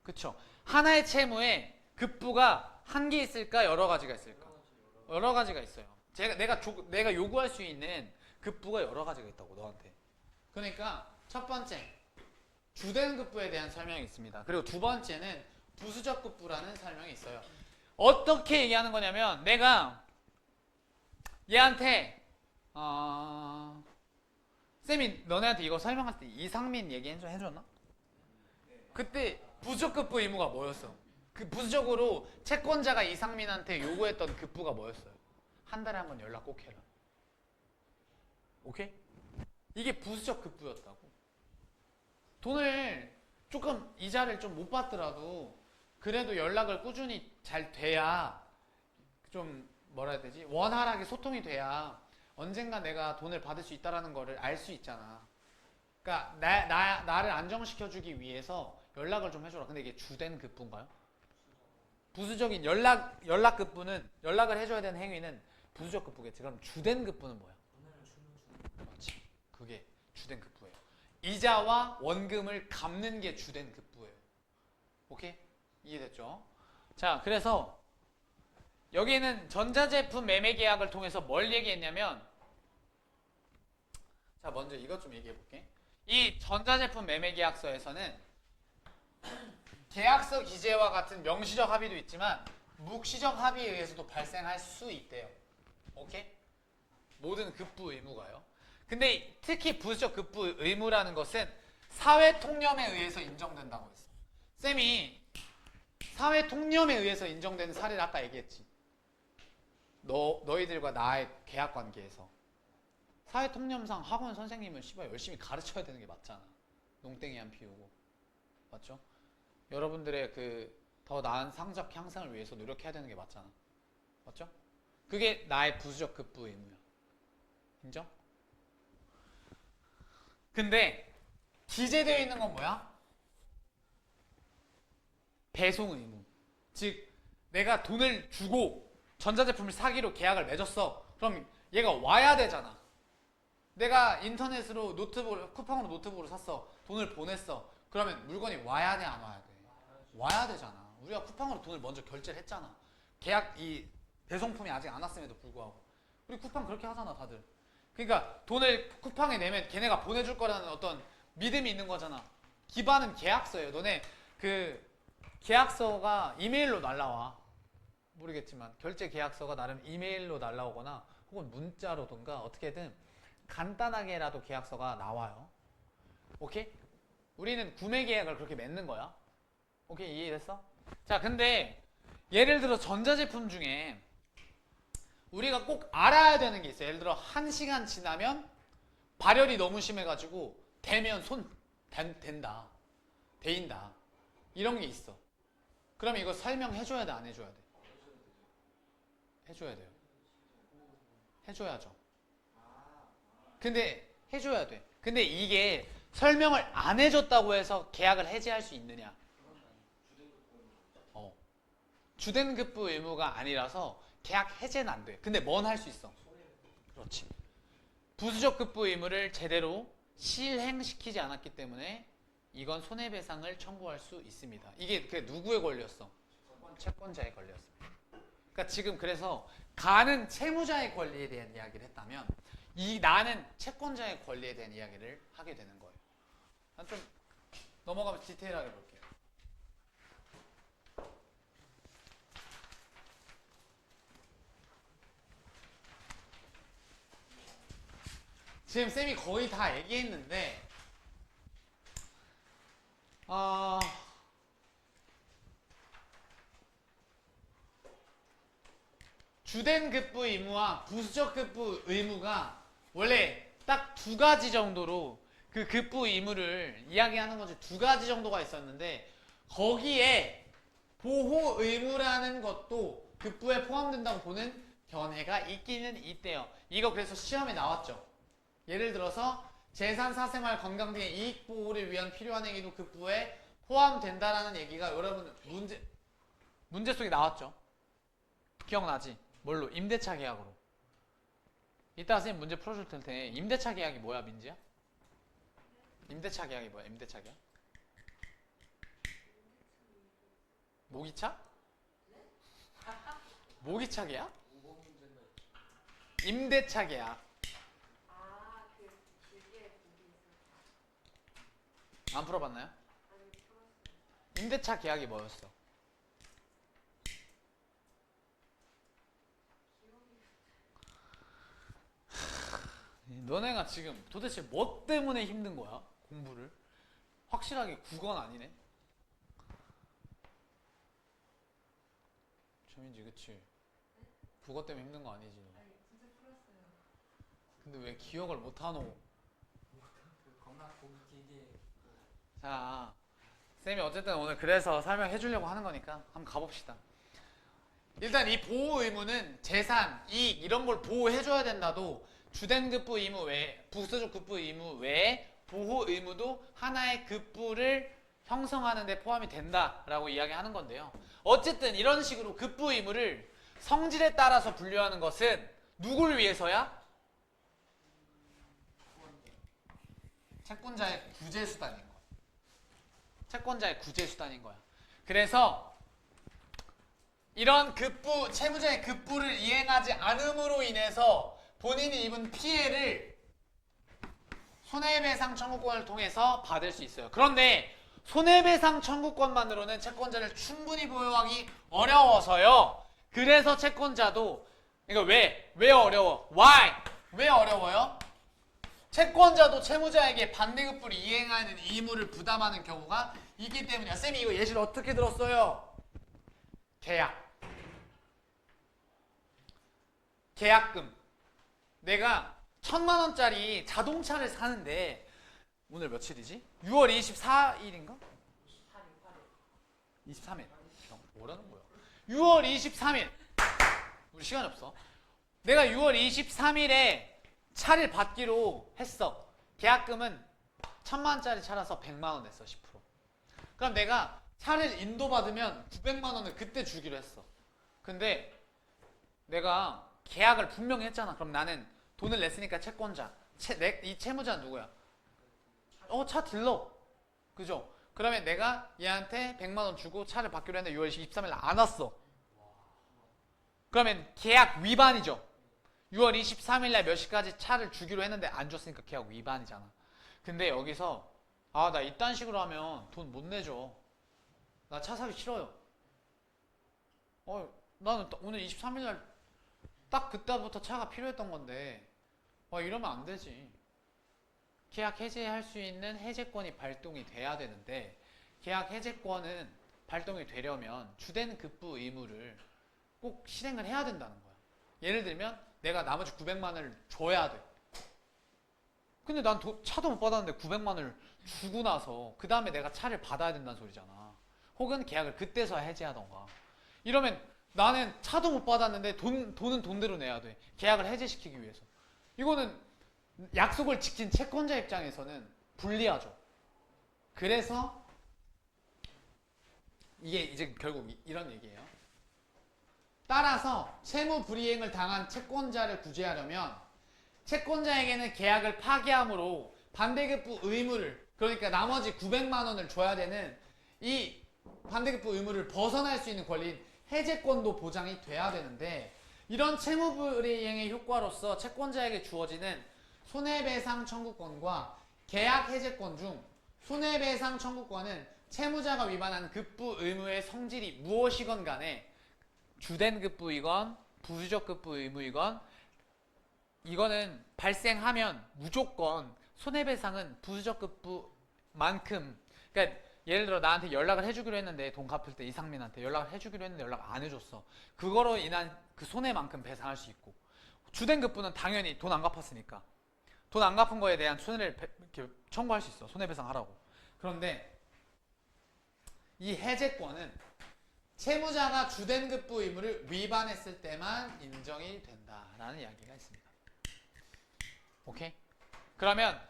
그쵸? 하나의 채무에 급부가 한 개 있을까? 여러 가지가 있을까? 여러 가지가 있어요. 내가 요구할 수 있는 급부가 여러 가지가 있다고, 너한테. 그러니까 첫 번째, 주된 급부에 대한 설명이 있습니다. 그리고 두 번째는 부수적 급부라는 설명이 있어요. 어떻게 얘기하는 거냐면, 내가 얘한테 쌤이 너네한테 이거 설명할 때 이상민 얘기 해줬나? 그때 부수적 급부 의무가 뭐였어? 그 부수적으로 채권자가 이상민한테 요구했던 급부가 뭐였어요? 한 달에 한 번 연락 꼭 해라. 오케이? 이게 부수적 급부였다고. 돈을 조금 이자를 좀 못 받더라도 그래도 연락을 꾸준히 잘 돼야 좀 뭐라 해야 되지? 원활하게 소통이 돼야 언젠가 내가 돈을 받을 수 있다라는 거를 알 수 있잖아. 그러니까 나를 안정시켜주기 위해서 연락을 좀 해줘라. 근데 이게 주된 급부인가요? 부수적인 연락 급부는 연락을 해줘야 되는 행위는 부수적 급부겠지. 그럼 주된 급부는 뭐야? 그렇지. 그게 주된 급부예요. 이자와 원금을 갚는 게 주된 급부예요. 오케이? 이해됐죠? 자, 그래서 여기는 전자제품 매매 계약을 통해서 뭘 얘기했냐면, 자, 먼저 이것 좀 얘기해 볼게. 이 전자제품 매매 계약서에서는 계약서 기재와 같은 명시적 합의도 있지만 묵시적 합의에 의해서도 발생할 수 있대요. 오케이? 모든 급부 의무가요. 근데 특히 부수적 급부 의무라는 것은 사회 통념에 의해서 인정된다고 했어. 쌤이 사회 통념에 의해서 인정되는 사례를 아까 얘기했지. 너희들과 나의 계약 관계에서 사회 통념상 학원 선생님은 씨발 열심히 가르쳐야 되는 게 맞잖아. 농땡이 안 피우고. 맞죠? 여러분들의 그 더 나은 상적 향상을 위해서 노력해야 되는 게 맞잖아. 맞죠? 그게 나의 부수적 급부 의무야. 인정? 근데 기재되어 있는 건 뭐야? 배송 의무. 즉 내가 돈을 주고 전자제품을 사기로 계약을 맺었어. 그럼 얘가 와야 되잖아. 내가 인터넷으로 쿠팡으로 노트북을 샀어. 돈을 보냈어. 그러면 물건이 와야 돼, 안 와야 돼? 와야 되잖아. 우리가 쿠팡으로 돈을 먼저 결제를 했잖아. 이 배송품이 아직 안 왔음에도 불구하고. 우리 쿠팡 그렇게 하잖아, 다들. 그러니까 돈을 쿠팡에 내면 걔네가 보내줄 거라는 어떤 믿음이 있는 거잖아. 기반은 계약서예요. 너네 그 계약서가 이메일로 날라와. 모르겠지만 결제 계약서가 나름 이메일로 날라오거나 혹은 문자로든가 어떻게든 간단하게라도 계약서가 나와요. 오케이? 우리는 구매 계약을 그렇게 맺는 거야. 오케이? 이해됐어? 자, 근데 예를 들어 전자제품 중에 우리가 꼭 알아야 되는 게 있어요. 예를 들어 1시간 지나면 발열이 너무 심해가지고 대면 된다. 데인다. 이런 게 있어. 그럼 이거 설명해줘야 돼, 안 해줘야 돼? 해줘야 돼요. 해줘야죠. 근데 해줘야 돼. 근데 이게 설명을 안 해줬다고 해서 계약을 해지할 수 있느냐? 주된 급부 의무가 아니라서 계약 해제는 안 돼. 근데 뭔 할 수 있어? 그렇지. 부수적 급부 의무를 제대로 실행시키지 않았기 때문에 이건 손해배상을 청구할 수 있습니다. 이게 그 누구의 권리였어? 채권자의 권리였습니다. 그러니까 지금 그래서 가는 채무자의 권리에 대한 이야기를 했다면 나는 채권자의 권리에 대한 이야기를 하게 되는 거예요. 좀 넘어가면 디테일하게 볼게요. 지금 쌤이 거의 다 얘기했는데 주된 급부 의무와 부수적 급부 의무가 원래 딱 2가지 정도로 그 급부 의무를 이야기하는 것이 2가지 정도가 있었는데 거기에 보호 의무라는 것도 급부에 포함된다고 보는 견해가 있기는 있대요. 이거 그래서 시험에 나왔죠. 예를 들어서 재산, 사생활, 건강 등의 이익 보호를 위한 필요한 행위도 급부에 포함된다라는 얘기가 여러분 문제 속에 나왔죠. 기억나지? 뭘로? 임대차 계약으로. 이따가 선생님 문제 풀어줄 텐데 임대차 계약이 뭐야, 민지야? 임대차 계약이 뭐야? 임대차 계약? 모기차? 모기차 계약? 임대차 계약. 안 풀어봤나요? 임대차 계약이 뭐였어? 너네가 지금 도대체 뭐 때문에 힘든 거야? 공부를? 확실하게 국어는 아니네? 최민지, 그치? 국어 때문에 힘든 거 아니지? 너. 근데 왜 기억을 못하노? 그 겁나 보기 길게 자, 쌤이 어쨌든 오늘 그래서 설명해 주려고 하는 거니까 한번 가봅시다. 일단 이 보호 의무는 재산, 이익 이런 걸 보호해 줘야 된다도 주된 급부 의무 외에 부수적 급부 의무 외에 보호 의무도 하나의 급부를 형성하는 데 포함이 된다라고 이야기하는 건데요. 어쨌든 이런 식으로 급부 의무를 성질에 따라서 분류하는 것은 누구를 위해서야? 채권자의 구제 수단인 거야. 채권자의 구제 수단인 거야. 그래서 이런 급부, 채무자의 급부를 이행하지 않음으로 인해서 본인이 입은 피해를 손해배상 청구권을 통해서 받을 수 있어요. 그런데 손해배상 청구권만으로는 채권자를 충분히 보호하기 어려워서요. 그래서 채권자도 이거 왜 어려워? Why? 왜 어려워요? 채권자도 채무자에게 반대급부를 이행하는 의무를 부담하는 경우가 있기 때문이야. 쌤이 이거 예시를 어떻게 들었어요? 계약금. 내가 1,000만 원짜리 자동차를 사는데 오늘 며칠이지? 6월 24일인가? 23일. 뭐라는 거야? 6월 23일. 우리 시간이 없어. 내가 6월 23일에 차를 받기로 했어. 계약금은 1,000만 원짜리 차라서 100만 원 냈어. 10%. 그럼 내가 차를 인도받으면 900만 원을 그때 주기로 했어. 근데 내가 계약을 분명히 했잖아. 그럼 나는 돈을 냈으니까 채권자. 이 채무자는 누구야? 차 딜러. 그죠? 그러면 내가 얘한테 100만 원 주고 차를 받기로 했는데 6월 23일 안 왔어. 그러면 계약 위반이죠. 6월 23일 날 몇 시까지 차를 주기로 했는데 안 줬으니까 계약 위반이잖아. 근데 여기서 나 이딴 식으로 하면 돈 못 내줘. 나 차 사기 싫어요. 나는 오늘 23일 날 딱 그때부터 차가 필요했던 건데 이러면 안 되지. 계약 해제할 수 있는 해제권이 발동이 돼야 되는데 계약 해제권은 발동이 되려면 주된 급부 의무를 꼭 실행을 해야 된다는 거야. 예를 들면 내가 나머지 900만 원을 줘야 돼. 근데 난 차도 못 받았는데 900만 원을 주고 나서 그 다음에 내가 차를 받아야 된다는 소리잖아. 혹은 계약을 그때서 해제하던가. 이러면 나는 차도 못 받았는데 돈은 돈대로 내야 돼. 계약을 해제시키기 위해서. 이거는 약속을 지킨 채권자 입장에서는 불리하죠. 그래서 이게 이제 결국 이런 얘기예요. 따라서 채무 불이행을 당한 채권자를 구제하려면 채권자에게는 계약을 파기함으로 반대급부 의무를, 그러니까 나머지 900만 원을 줘야 되는 이 반대급부 의무를 벗어날 수 있는 권리인 해제권도 보장이 돼야 되는데 이런 채무 불이행의 효과로서 채권자에게 주어지는 손해배상 청구권과 계약 해제권 중 손해배상 청구권은 채무자가 위반한 급부 의무의 성질이 무엇이건 간에 주된 급부이건 부수적 급부 의무이건 이거는 발생하면 무조건 손해배상은 부수적 급부만큼, 그러니까 예를 들어 나한테 연락을 해주기로 했는데 돈 갚을 때 이상민한테 연락을 해주기로 했는데 연락 안 해줬어. 그거로 인한 그 손해만큼 배상할 수 있고 주된 급부는 당연히 돈 안 갚았으니까 돈 안 갚은 거에 대한 손해를 이렇게 청구할 수 있어. 손해배상하라고. 그런데 이 해제권은 채무자가 주된 급부 의무를 위반했을 때만 인정이 된다라는 이야기가 있습니다. 오케이? 그러면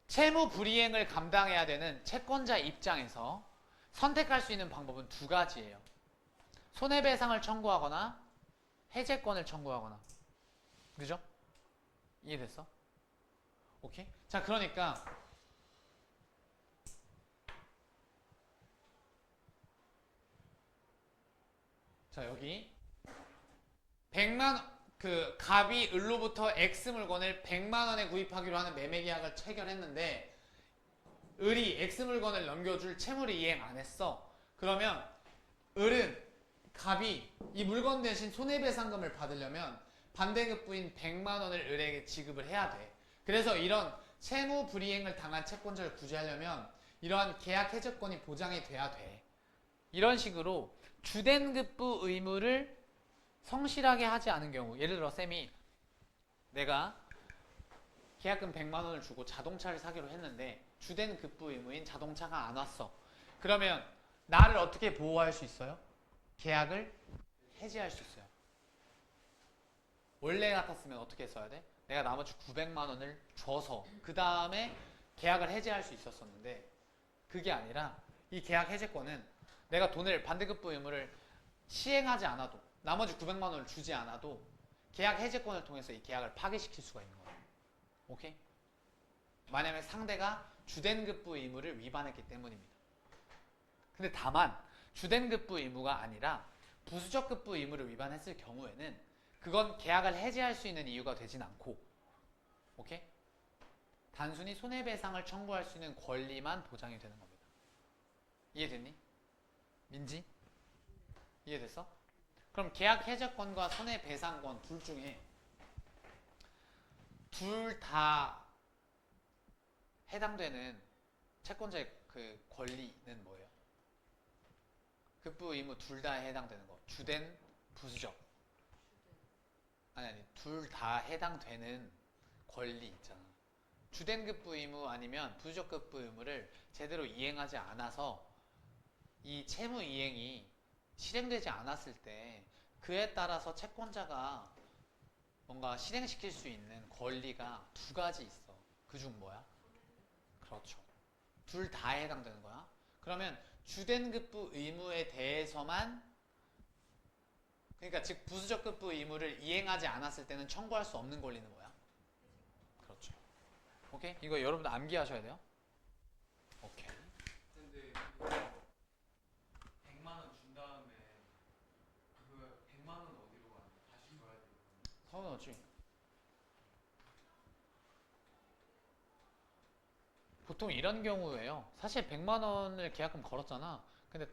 채무 불이행을 감당해야 되는 채권자 입장에서 선택할 수 있는 방법은 두 가지예요. 손해배상을 청구하거나 해제권을 청구하거나. 그죠? 이해됐어? 오케이? 자, 그러니까 자, 여기 100만 갑이 을로부터 X 물건을 100만 원에 구입하기로 하는 매매 계약을 체결했는데 을이 X 물건을 넘겨줄 채무를 이행 안 했어. 그러면 을은 갑이 이 물건 대신 손해배상금을 받으려면 반대급부인 100만 원을 을에게 지급을 해야 돼. 그래서 이런 채무 불이행을 당한 채권자를 구제하려면 이러한 계약 해제권이 보장이 돼야 돼. 이런 식으로 주된 급부 의무를 성실하게 하지 않은 경우, 예를 들어 쌤이 내가 계약금 100만 원을 주고 자동차를 사기로 했는데 주된 급부 의무인 자동차가 안 왔어. 그러면 나를 어떻게 보호할 수 있어요? 계약을 해지할 수 있어요. 원래 같았으면 어떻게 써야 돼? 내가 나머지 900만 원을 줘서 그 다음에 계약을 해지할 수 있었었는데 그게 아니라 이 계약 해지권은 내가 돈을 반대급부 의무를 시행하지 않아도 나머지 900만 원을 주지 않아도 계약 해지권을 통해서 이 계약을 파기시킬 수가 있는 거예요. 오케이? 만약에 상대가 주된 급부 의무를 위반했기 때문입니다. 근데 다만 주된 급부 의무가 아니라 부수적 급부 의무를 위반했을 경우에는 그건 계약을 해지할 수 있는 이유가 되진 않고, 오케이? 단순히 손해배상을 청구할 수 있는 권리만 보장이 되는 겁니다. 이해됐니? 민지? 이해됐어? 그럼 계약 해지권과 손해배상권 둘 중에 둘 다 해당되는 채권자의 그 권리는 뭐예요? 급부 의무 둘 다 해당되는 거. 주된, 부수적. 아니 둘 다 해당되는 권리 있잖아. 주된 급부 의무 아니면 부수적 급부 의무를 제대로 이행하지 않아서 이 채무 이행이 실행되지 않았을 때 그에 따라서 채권자가 뭔가 실행시킬 수 있는 권리가 두 가지 있어. 그중 뭐야? 그렇죠. 둘 다 해당되는 거야. 그러면 주된 급부 의무에 대해서만, 그러니까 즉 부수적 급부 의무를 이행하지 않았을 때는 청구할 수 없는 권리는 뭐야? 그렇죠. 오케이? 이거 여러분들 암기하셔야 돼요. 오케이. 근데 이거 100만 원 준 다음에 그 100만 원 어디로 가는 거야? 다시 줘야 돼. 서운하지. 보통 이런 경우에요. 사실 100만 원을 계약금 걸었잖아. 근데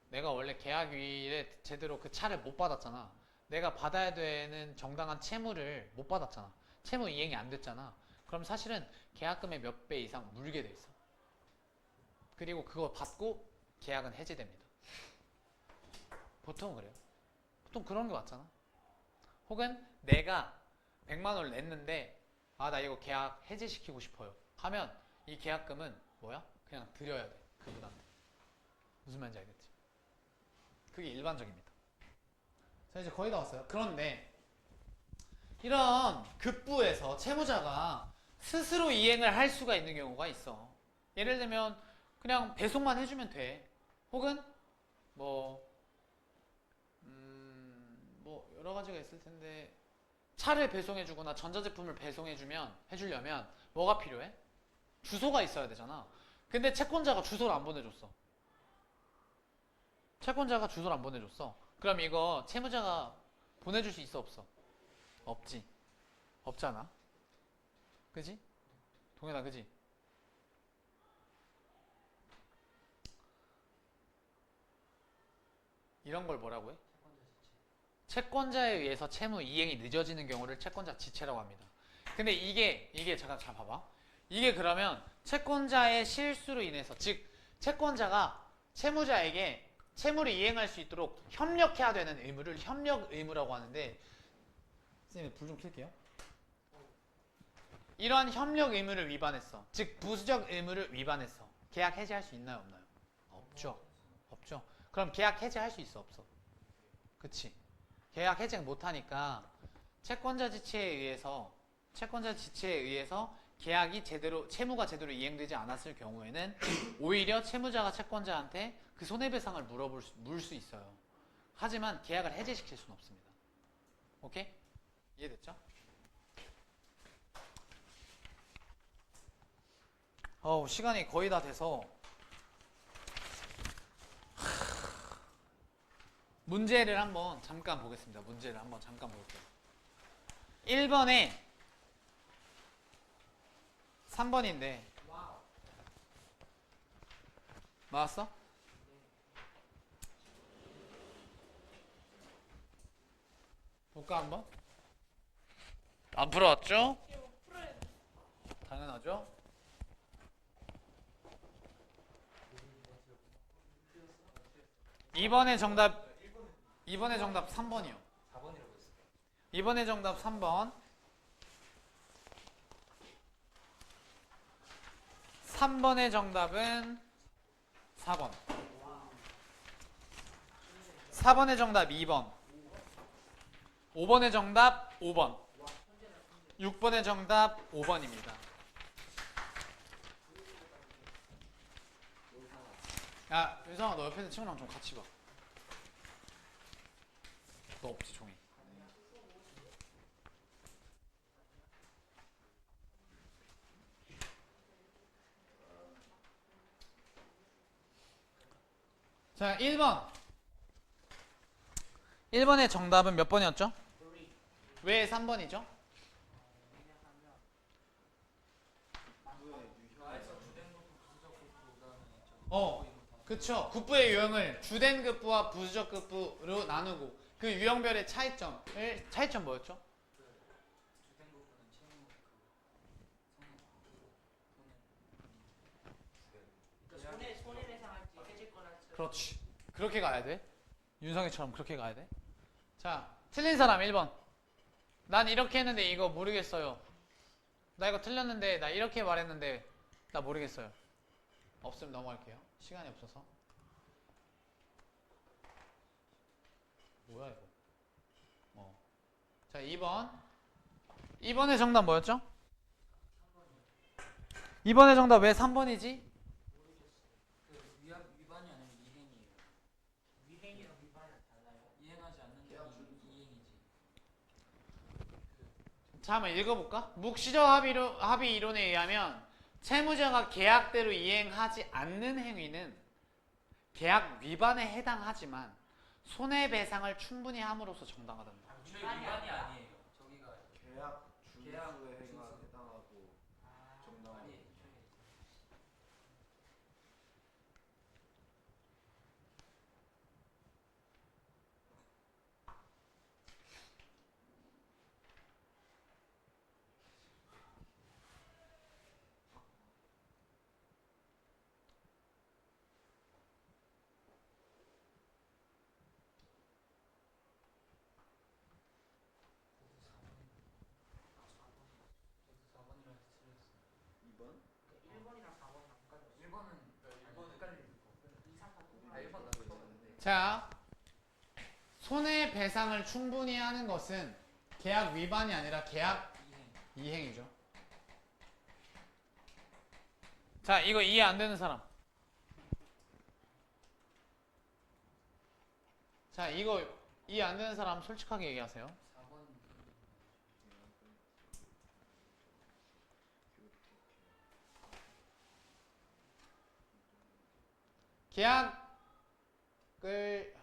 내가 원래 계약일에 제대로 그 차를 못 받았잖아. 내가 받아야 되는 정당한 채무를 못 받았잖아. 채무 이행이 안 됐잖아. 그럼 사실은 계약금의 몇 배 이상 물게 돼 있어. 그리고 그거 받고 계약은 해지됩니다. 보통 그래요. 보통 그런 게 맞잖아. 혹은 내가 100만 원을 냈는데 아, 나 이거 계약 해지시키고 싶어요 하면 이 계약금은 뭐야? 그냥 드려야 돼. 그분한테. 무슨 말인지 알겠지? 그게 일반적입니다. 자, 이제 거의 다 왔어요. 그런데 이런 급부에서 채무자가 스스로 이행을 할 수가 있는 경우가 있어. 예를 들면 그냥 배송만 해주면 돼. 혹은 뭐 여러 가지가 있을 텐데 차를 배송해주거나 전자제품을 해주려면 뭐가 필요해? 주소가 있어야 되잖아. 근데 채권자가 주소를 안 보내줬어. 채권자가 주소를 안 보내줬어. 그럼 이거 채무자가 보내줄 수 있어 없어? 없지. 없잖아. 그지? 동현아, 그지? 이런 걸 뭐라고 해? 채권자에 의해서 채무 이행이 늦어지는 경우를 채권자 지체라고 합니다. 근데 이게 잠깐 잘 봐봐. 이게 그러면 채권자의 실수로 인해서, 즉 채권자가 채무자에게 채무를 이행할 수 있도록 협력해야 되는 의무를 협력 의무라고 하는데, 선생님 불 좀 켤게요. 이러한 협력 의무를 위반했어. 즉 부수적 의무를 위반했어. 계약 해지할 수 있나요, 없나요? 없죠. 없죠. 그럼 계약 해지할 수 있어, 없어? 그치. 계약 해지 못하니까 채권자 지체에 의해서 계약이 채무가 제대로 이행되지 않았을 경우에는 오히려 채무자가 채권자한테 그 손해배상을 물 수 있어요. 하지만 계약을 해지시킬 수는 없습니다. 오케이? 이해됐죠? 시간이 거의 다 돼서 문제를 한번 잠깐 보겠습니다. 문제를 한번 잠깐 볼게요. 1번에 3번인데 나왔어? 볼까 한번? 안 풀어왔죠? 당연하죠? 이번에 정답 3번이요. 4번이라고 했어요. 이번에 정답 3번. 3번의 정답은 4번. 4번의 정답 2번. 5번의 정답 5번. 6번의 정답 5번입니다. 야, 유성아, 너 옆에 있는 친구랑 좀 같이 봐. 너 없지, 종이. 자, 1번. 1번의 정답은 몇 번이었죠? 왜 3번이죠? 그쵸. 국부의 유형을 주된 급부와 부수적 급부로 나누고 그 유형별의 차이점 뭐였죠? 주된 부분은 채무 그러니까 손해배상할지 해지권 할지. 그렇지. 그렇게 가야 돼. 윤성이처럼 그렇게 가야 돼. 자, 틀린 사람 1번. 난 이렇게 했는데 이거 모르겠어요. 나 이거 틀렸는데 나 이렇게 말했는데 나 모르겠어요. 없으면 넘어갈게요. 시간이 없어서. 뭐야 이거. 자, 2번. 2번의 정답 뭐였죠? 2번의 정답 왜 3번이지? 그 위반이 아니면 이행이에요. 위행이랑 위반이랑 달라요. 이행하지 않는 게 이행이지. 자, 한번 읽어볼까? 묵시적 합의 이론에 의하면 채무자가 계약대로 이행하지 않는 행위는 계약 위반에 해당하지만 손해배상을 충분히 함으로써 정당하단다. 저희 위반이 아니에요. 저기가 계약 계약 준수에 준수. 해당하고 정당하고. 아니 저기 4번이라 해서 틀렸어요. 2번? 1번이랑 4번이랑 헷갈렸어. 1번은 헷갈리고 2, 3, 4, 9. 1번 나 틀렸는데. 자, 손해배상을 충분히 하는 것은 계약 위반이 아니라 계약 이행. 이행이죠. 자, 이거 이해 안 되는 사람. 자, 이거 이해 안 되는 사람 솔직하게 얘기하세요. 4번 계약을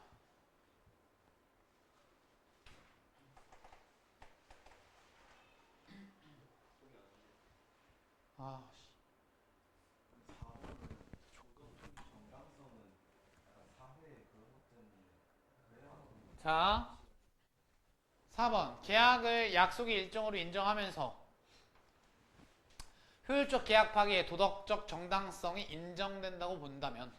아, 씨. 4번은 정당성은 약간 사회 그런 것 때문에 그래야 자, 4번. 계약을 약속의 일정으로 인정하면서 효율적 계약 파기의 도덕적 정당성이 인정된다고 보려면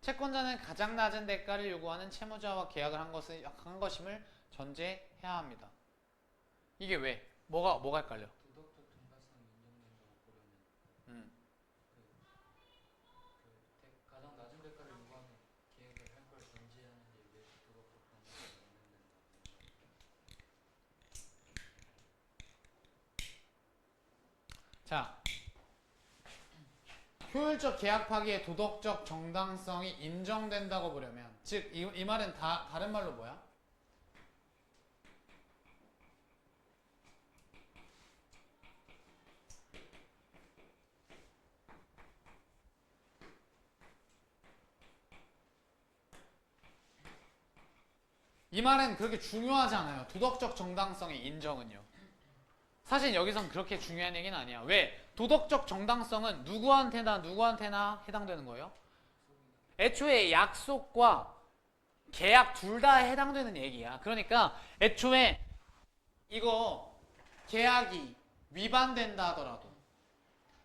채권자는 가장 낮은 대가를 요구하는 채무자와 계약을 한 것임을 전제해야 합니다. 이게 왜? 뭐가 헷갈려? 도덕적 정당성이 인정된다고 보려면 음. 가장 낮은 대가를 요구하는 계획을 할 걸 전제하는데 왜 도덕적 정당성이 인정된다고 자, 효율적 계약 파기의 도덕적 정당성이 인정된다고 보려면, 즉 이 말은 다른 말로 뭐야? 이 말은 그렇게 중요하지 않아요. 도덕적 정당성의 인정은요. 사실 여기선 그렇게 중요한 얘기는 아니야. 왜? 도덕적 정당성은 누구한테나 해당되는 거예요. 애초에 약속과 계약 둘 다 해당되는 얘기야. 그러니까 애초에 이거 계약이 위반된다 하더라도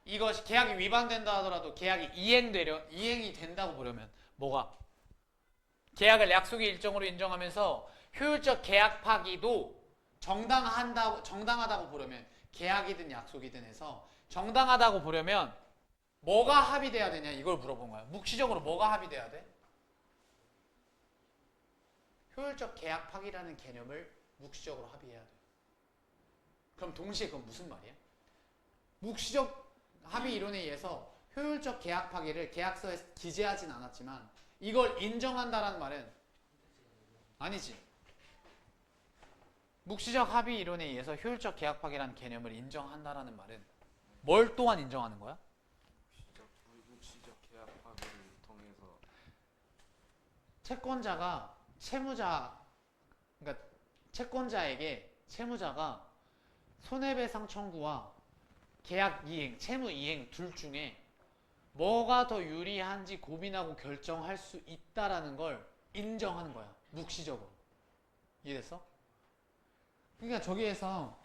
이것이 계약이 위반된다 하더라도 계약이 이행이 된다고 보려면 뭐가? 계약을 약속의 일정으로 인정하면서 효율적 계약 파기도 정당하다고 보려면 계약이든 약속이든 해서 정당하다고 보려면 뭐가 합의돼야 되냐 이걸 물어본 거야. 묵시적으로 뭐가 합의돼야 돼? 효율적 계약 파기라는 개념을 묵시적으로 합의해야 돼. 그럼 동시에 그건 무슨 말이야? 묵시적 합의 이론에 의해서 효율적 계약 파기를 계약서에 기재하진 않았지만 이걸 인정한다라는 말은 아니지. 묵시적 합의 이론에 의해서 효율적 계약 파기라는 개념을 인정한다라는 말은 뭘 또한 인정하는 거야? 묵시적 계약 파기를 통해서 채권자가 그러니까 채권자에게 채무자가 손해배상 청구와 계약 이행, 채무 이행 둘 중에 뭐가 더 유리한지 고민하고 결정할 수 있다라는 걸 인정하는 거야. 묵시적으로. 이해됐어? 그러니까 저기에서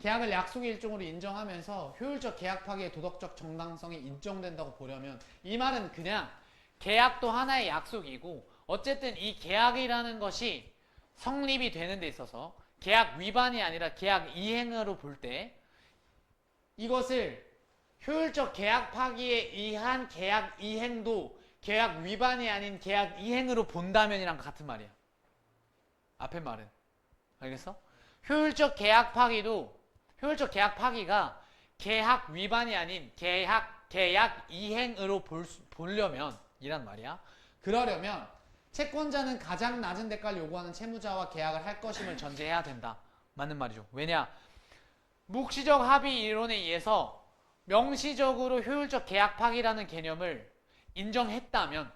계약을 약속의 일종으로 인정하면서 효율적 계약 파기의 도덕적 정당성이 인정된다고 보려면 이 말은 그냥 계약도 하나의 약속이고 어쨌든 이 계약이라는 것이 성립이 되는 데 있어서 계약 위반이 아니라 계약 이행으로 볼 때 이것을 효율적 계약 파기에 의한 계약 이행도 계약 위반이 아닌 계약 이행으로 본다면이랑 같은 말이야. 앞에 말은. 알겠어? 효율적 계약 파기가 계약 위반이 아닌 계약 이행으로 보려면 이란 말이야. 그러려면 채권자는 가장 낮은 대가를 요구하는 채무자와 계약을 할 것임을 전제해야 된다. 맞는 말이죠. 왜냐? 묵시적 합의 이론에 의해서 명시적으로 효율적 계약 파기라는 개념을 인정했다면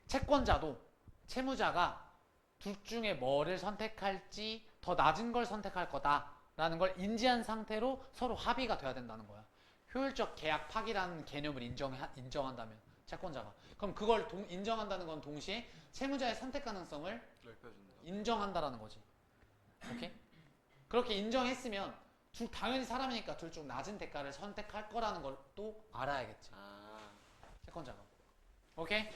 채권자도 채무자가 둘 중에 뭐를 선택할지 더 낮은 걸 선택할 거다라는 걸 인지한 상태로 서로 합의가 돼야 된다는 거야. 효율적 계약 파기라는 개념을 인정한다면 채권자가. 그럼 그걸 인정한다는 건 동시에 채무자의 선택 가능성을 넓혀준다. 인정한다라는 거지. 오케이? 그렇게 인정했으면 당연히 사람이니까 둘 중 낮은 대가를 선택할 거라는 걸 또 알아야겠지. 채권자가. 오케이?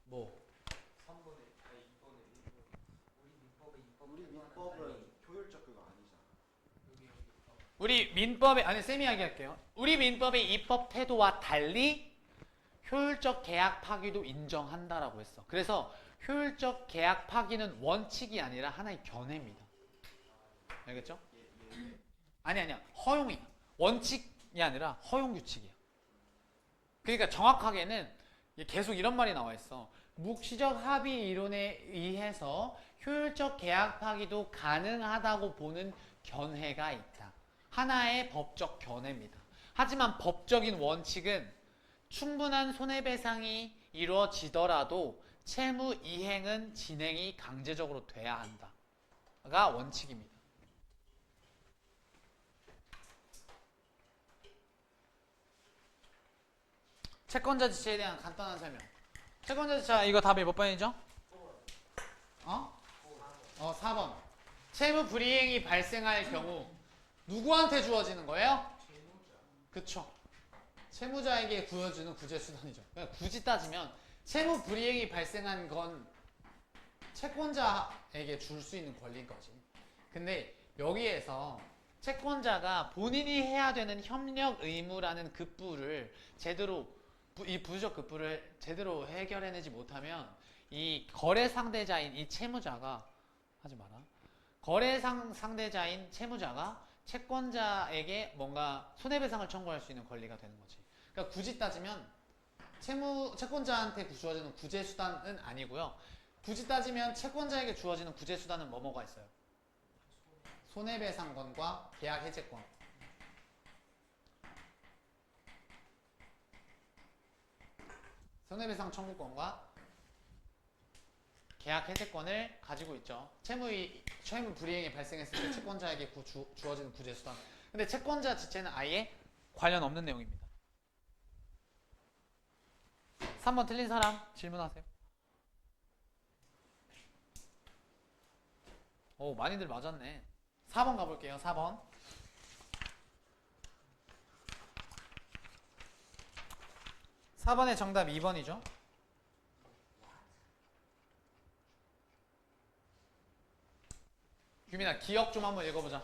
뭐? 3번에 아니 2번에 1번 우리 민법의 우리 민법은 효율적 그거 아니잖아. 우리 민법의 아니 쌤이 이야기할게요. 우리 민법의 입법 태도와 달리 효율적 계약 파기도 인정한다라고 했어. 그래서 효율적 계약 파기는 원칙이 아니라 하나의 견해입니다. 알겠죠? 아니야. 허용이야. 원칙이 아니라 허용 규칙이야. 그러니까 정확하게는 계속 이런 말이 나와 있어. 묵시적 합의 이론에 의해서 효율적 계약 파기도 가능하다고 보는 견해가 있다. 하나의 법적 견해입니다. 하지만 법적인 원칙은 충분한 손해배상이 이루어지더라도 채무 이행은 진행이 강제적으로 돼야 한다가 원칙입니다. 채권자 지체에 대한 간단한 설명. 채권자 지체 이거 답이 몇 번이죠? 4번. 채무 불이행이 발생할 경우 누구한테 주어지는 거예요? 그쵸. 채무자에게 구해주는 구제수단이죠. 그러니까 굳이 따지면 채무 불이행이 발생한 건 채권자에게 줄 수 있는 권리인 거지. 근데 여기에서 채권자가 본인이 해야 되는 협력 의무라는 급부를 이 부수적 급부를 제대로 해결해내지 못하면 이 거래 상대자인 이 채무자가 하지 마라. 거래 상대자인 채무자가 채권자에게 뭔가 손해배상을 청구할 수 있는 권리가 되는 거지. 그러니까 굳이 따지면 채권자한테 주어지는 구제수단은 아니고요. 굳이 따지면 채권자에게 주어지는 구제수단은 뭐가 있어요? 손해배상권과 계약해제권. 손해배상 청구권과 계약해제권을 가지고 있죠. 채무 불이행이 발생했을 때 채권자에게 주어지는 구제수단. 근데 채권자 지체는 아예 관련 없는 내용입니다. 3번 틀린 사람 질문하세요. 오, 많이들 맞았네. 4번 가볼게요. 4번. 4번의 정답 2번이죠. 규민아 기억 좀 한번 읽어보자.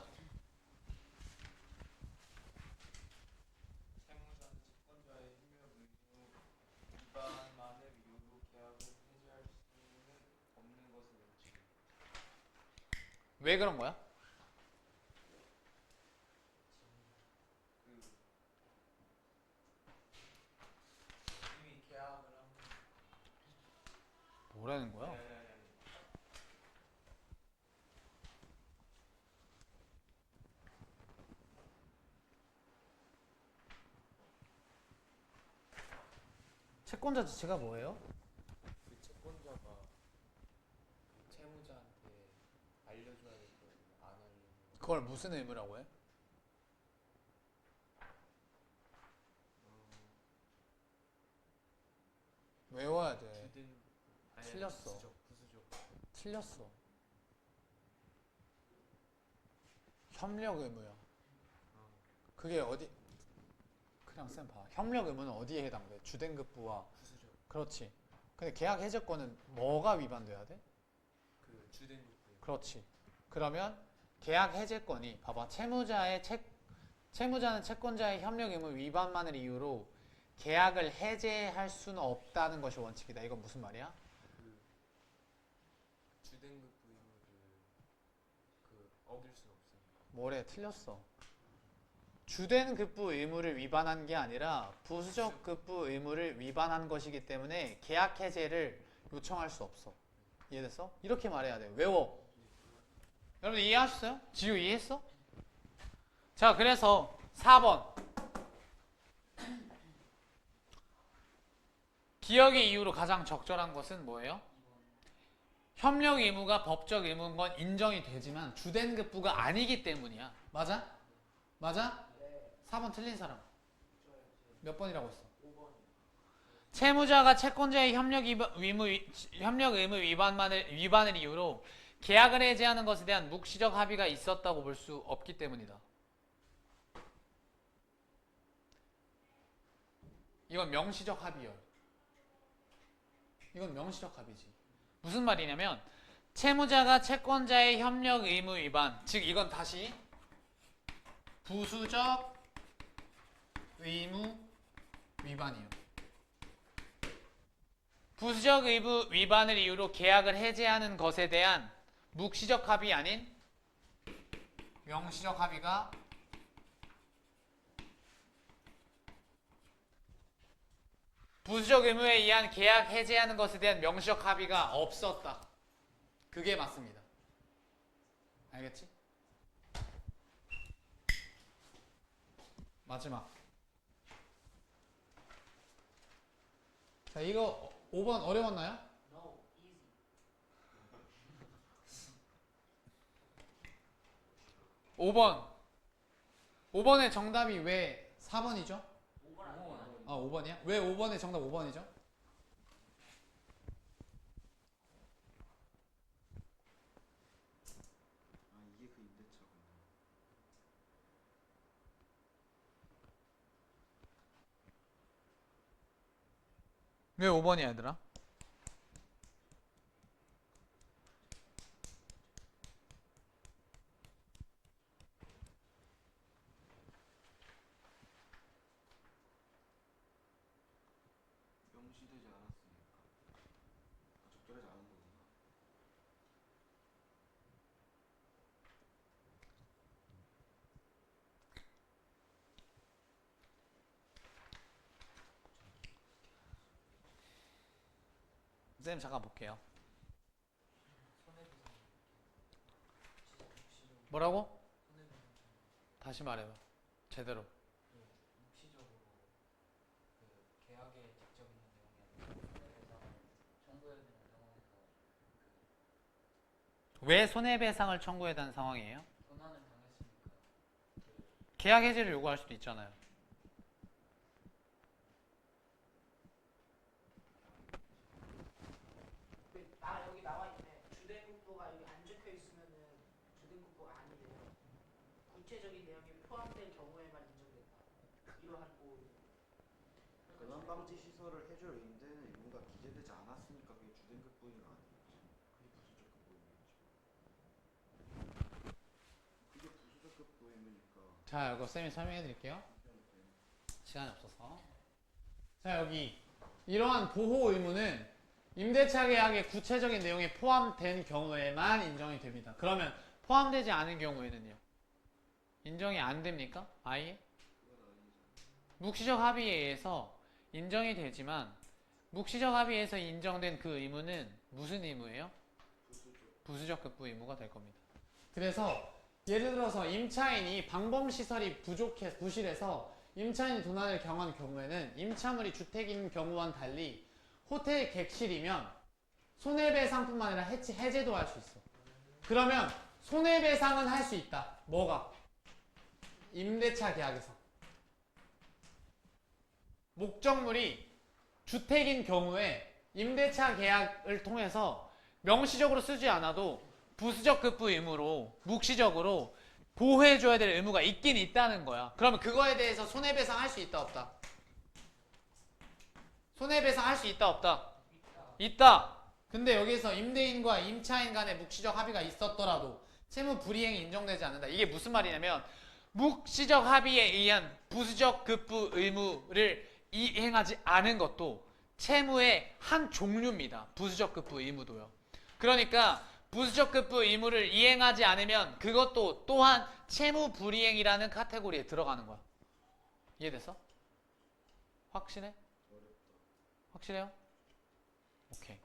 채무자는 채권자의 힘력 의무 위반만을 이유로 계약을 해지할 수는 없는 것을 원칙. 왜 그런 거야? 그 이미 계약을 한. 뭐라는 거야? 채권자 자체가 뭐예요? 그 채권자가 그 채무자한테 알려줘야 될 거예요. 안 알려주면 그걸 무슨 의무라고 해? 외워야 돼. 주된 틀렸어. 부수적. 틀렸어. 협력 의무야. 그게 어디? 그냥 쌤 봐. 협력 의무는 어디에 해당돼? 주된급부와. 부수적. 그렇지. 근데 계약 해제권은 뭐가 위반돼야 돼? 그 주된 것도. 그렇지. 그러면 계약 해제권이 봐봐. 채무자는 채권자의 협력 의무 위반만을 이유로 계약을 해제할 수는 없다는 것이 원칙이다. 이건 무슨 말이야? 그 주된급부 의무를 그 어길 수는 없으니까. 뭐래? 틀렸어. 주된 급부 의무를 위반한 게 아니라 부수적 급부 의무를 위반한 것이기 때문에 계약 해제를 요청할 수 없어. 이해됐어? 이렇게 말해야 돼. 외워. 여러분 이해하셨어요? 지우 이해했어? 자, 그래서 4번. 기억의 이유로 가장 적절한 것은 뭐예요? 협력 의무가 법적 의무인 건 인정이 되지만 주된 급부가 아니기 때문이야. 맞아? 맞아? 네. 4번 틀린 사람. 몇 번이라고 했어? 5번이요. 채무자가 채권자의 협력 의무 위반을 이유로 계약을 해지하는 것에 대한 묵시적 합의가 있었다고 볼 수 없기 때문이다. 이건 명시적 합의요. 이건 명시적 합의지. 무슨 말이냐면 채무자가 채권자의 협력 의무 위반, 즉 이건 다시 부수적 의무 위반이에요. 부수적 의무 위반을 이유로 계약을 해지하는 것에 대한 묵시적 합의 아닌 명시적 합의가 부수적 의무에 의한 계약 해제하는 것에 대한 명시적 합의가 없었다. 그게 맞습니다. 알겠지? 마지막. 자, 이거 5번 어려웠나요? No, easy. 5번. 5번의 정답이 왜 4번이죠? 5번 아니에요? 아, 5번이야? 왜 5번의 정답 5번이죠? 아 이게 그 임대차구나. 왜 5번이야, 얘들아? 명시되지 않았으니까. 아, 적절하지 않은 거구나. 쌤 잠깐 볼게요. 손해배상 진짜 묵시적으로 뭐라고? 손해배상 다시 말해봐. 제대로. 묵시적으로 그 계약에 직접 있는 내용이 아니라 손해배상을 청구해야 되는 상황에서 왜 손해배상을 청구해야 되는 상황이에요? 도난을 당했으니까 계약 해지를 요구할 수도 있잖아요. 여기 나와 있네. 주된국부가 여기 안 적혀 있으면은 주된국부가 아니래요. 구체적인 내용이 포함된 경우에만 인정된다. 이러한 오류. 근원 방지 시설을 해줄 임대는 의무가 기재되지 않았으니까 그게 주된 급부가 아니겠지. 그게 부수적 급부이겠지. 자, 이거 쌤이 설명해 드릴게요. 시간이 없어서. 자, 여기 이러한 보호 의무는 임대차 계약의 구체적인 내용이 포함된 경우에만 인정이 됩니다. 그러면 포함되지 않은 경우에는요? 인정이 안 됩니까? 아예? 묵시적 합의에 의해서 인정이 되지만 묵시적 합의에서 인정된 그 의무는 무슨 의무예요? 부수적 급부 의무가 될 겁니다. 그래서 예를 들어서 임차인이 방범시설이 부실해서 임차인이 도난을 경한 경우에는 임차물이 주택인 경우와는 달리 호텔 객실이면 손해배상뿐만 아니라 해제도 할 수 있어. 그러면 손해배상은 할 수 있다. 뭐가? 임대차 계약에서. 목적물이 주택인 경우에 임대차 계약을 통해서 명시적으로 쓰지 않아도 부수적 급부 의무로 묵시적으로 보호해줘야 될 의무가 있긴 있다는 거야. 그러면 그거에 대해서 손해배상 할 수 있다 없다? 손해배상 할 수 있다 없다? 있다. 근데 여기서 임대인과 임차인 간의 묵시적 합의가 있었더라도 채무 불이행이 인정되지 않는다. 이게 무슨 말이냐면 묵시적 합의에 의한 부수적 급부 의무를 이행하지 않은 것도 채무의 한 종류입니다. 부수적 급부 의무도요. 그러니까 부수적 급부 의무를 이행하지 않으면 그것도 또한 채무 불이행이라는 카테고리에 들어가는 거야. 이해됐어? 확실해? 확실해요? 오케이.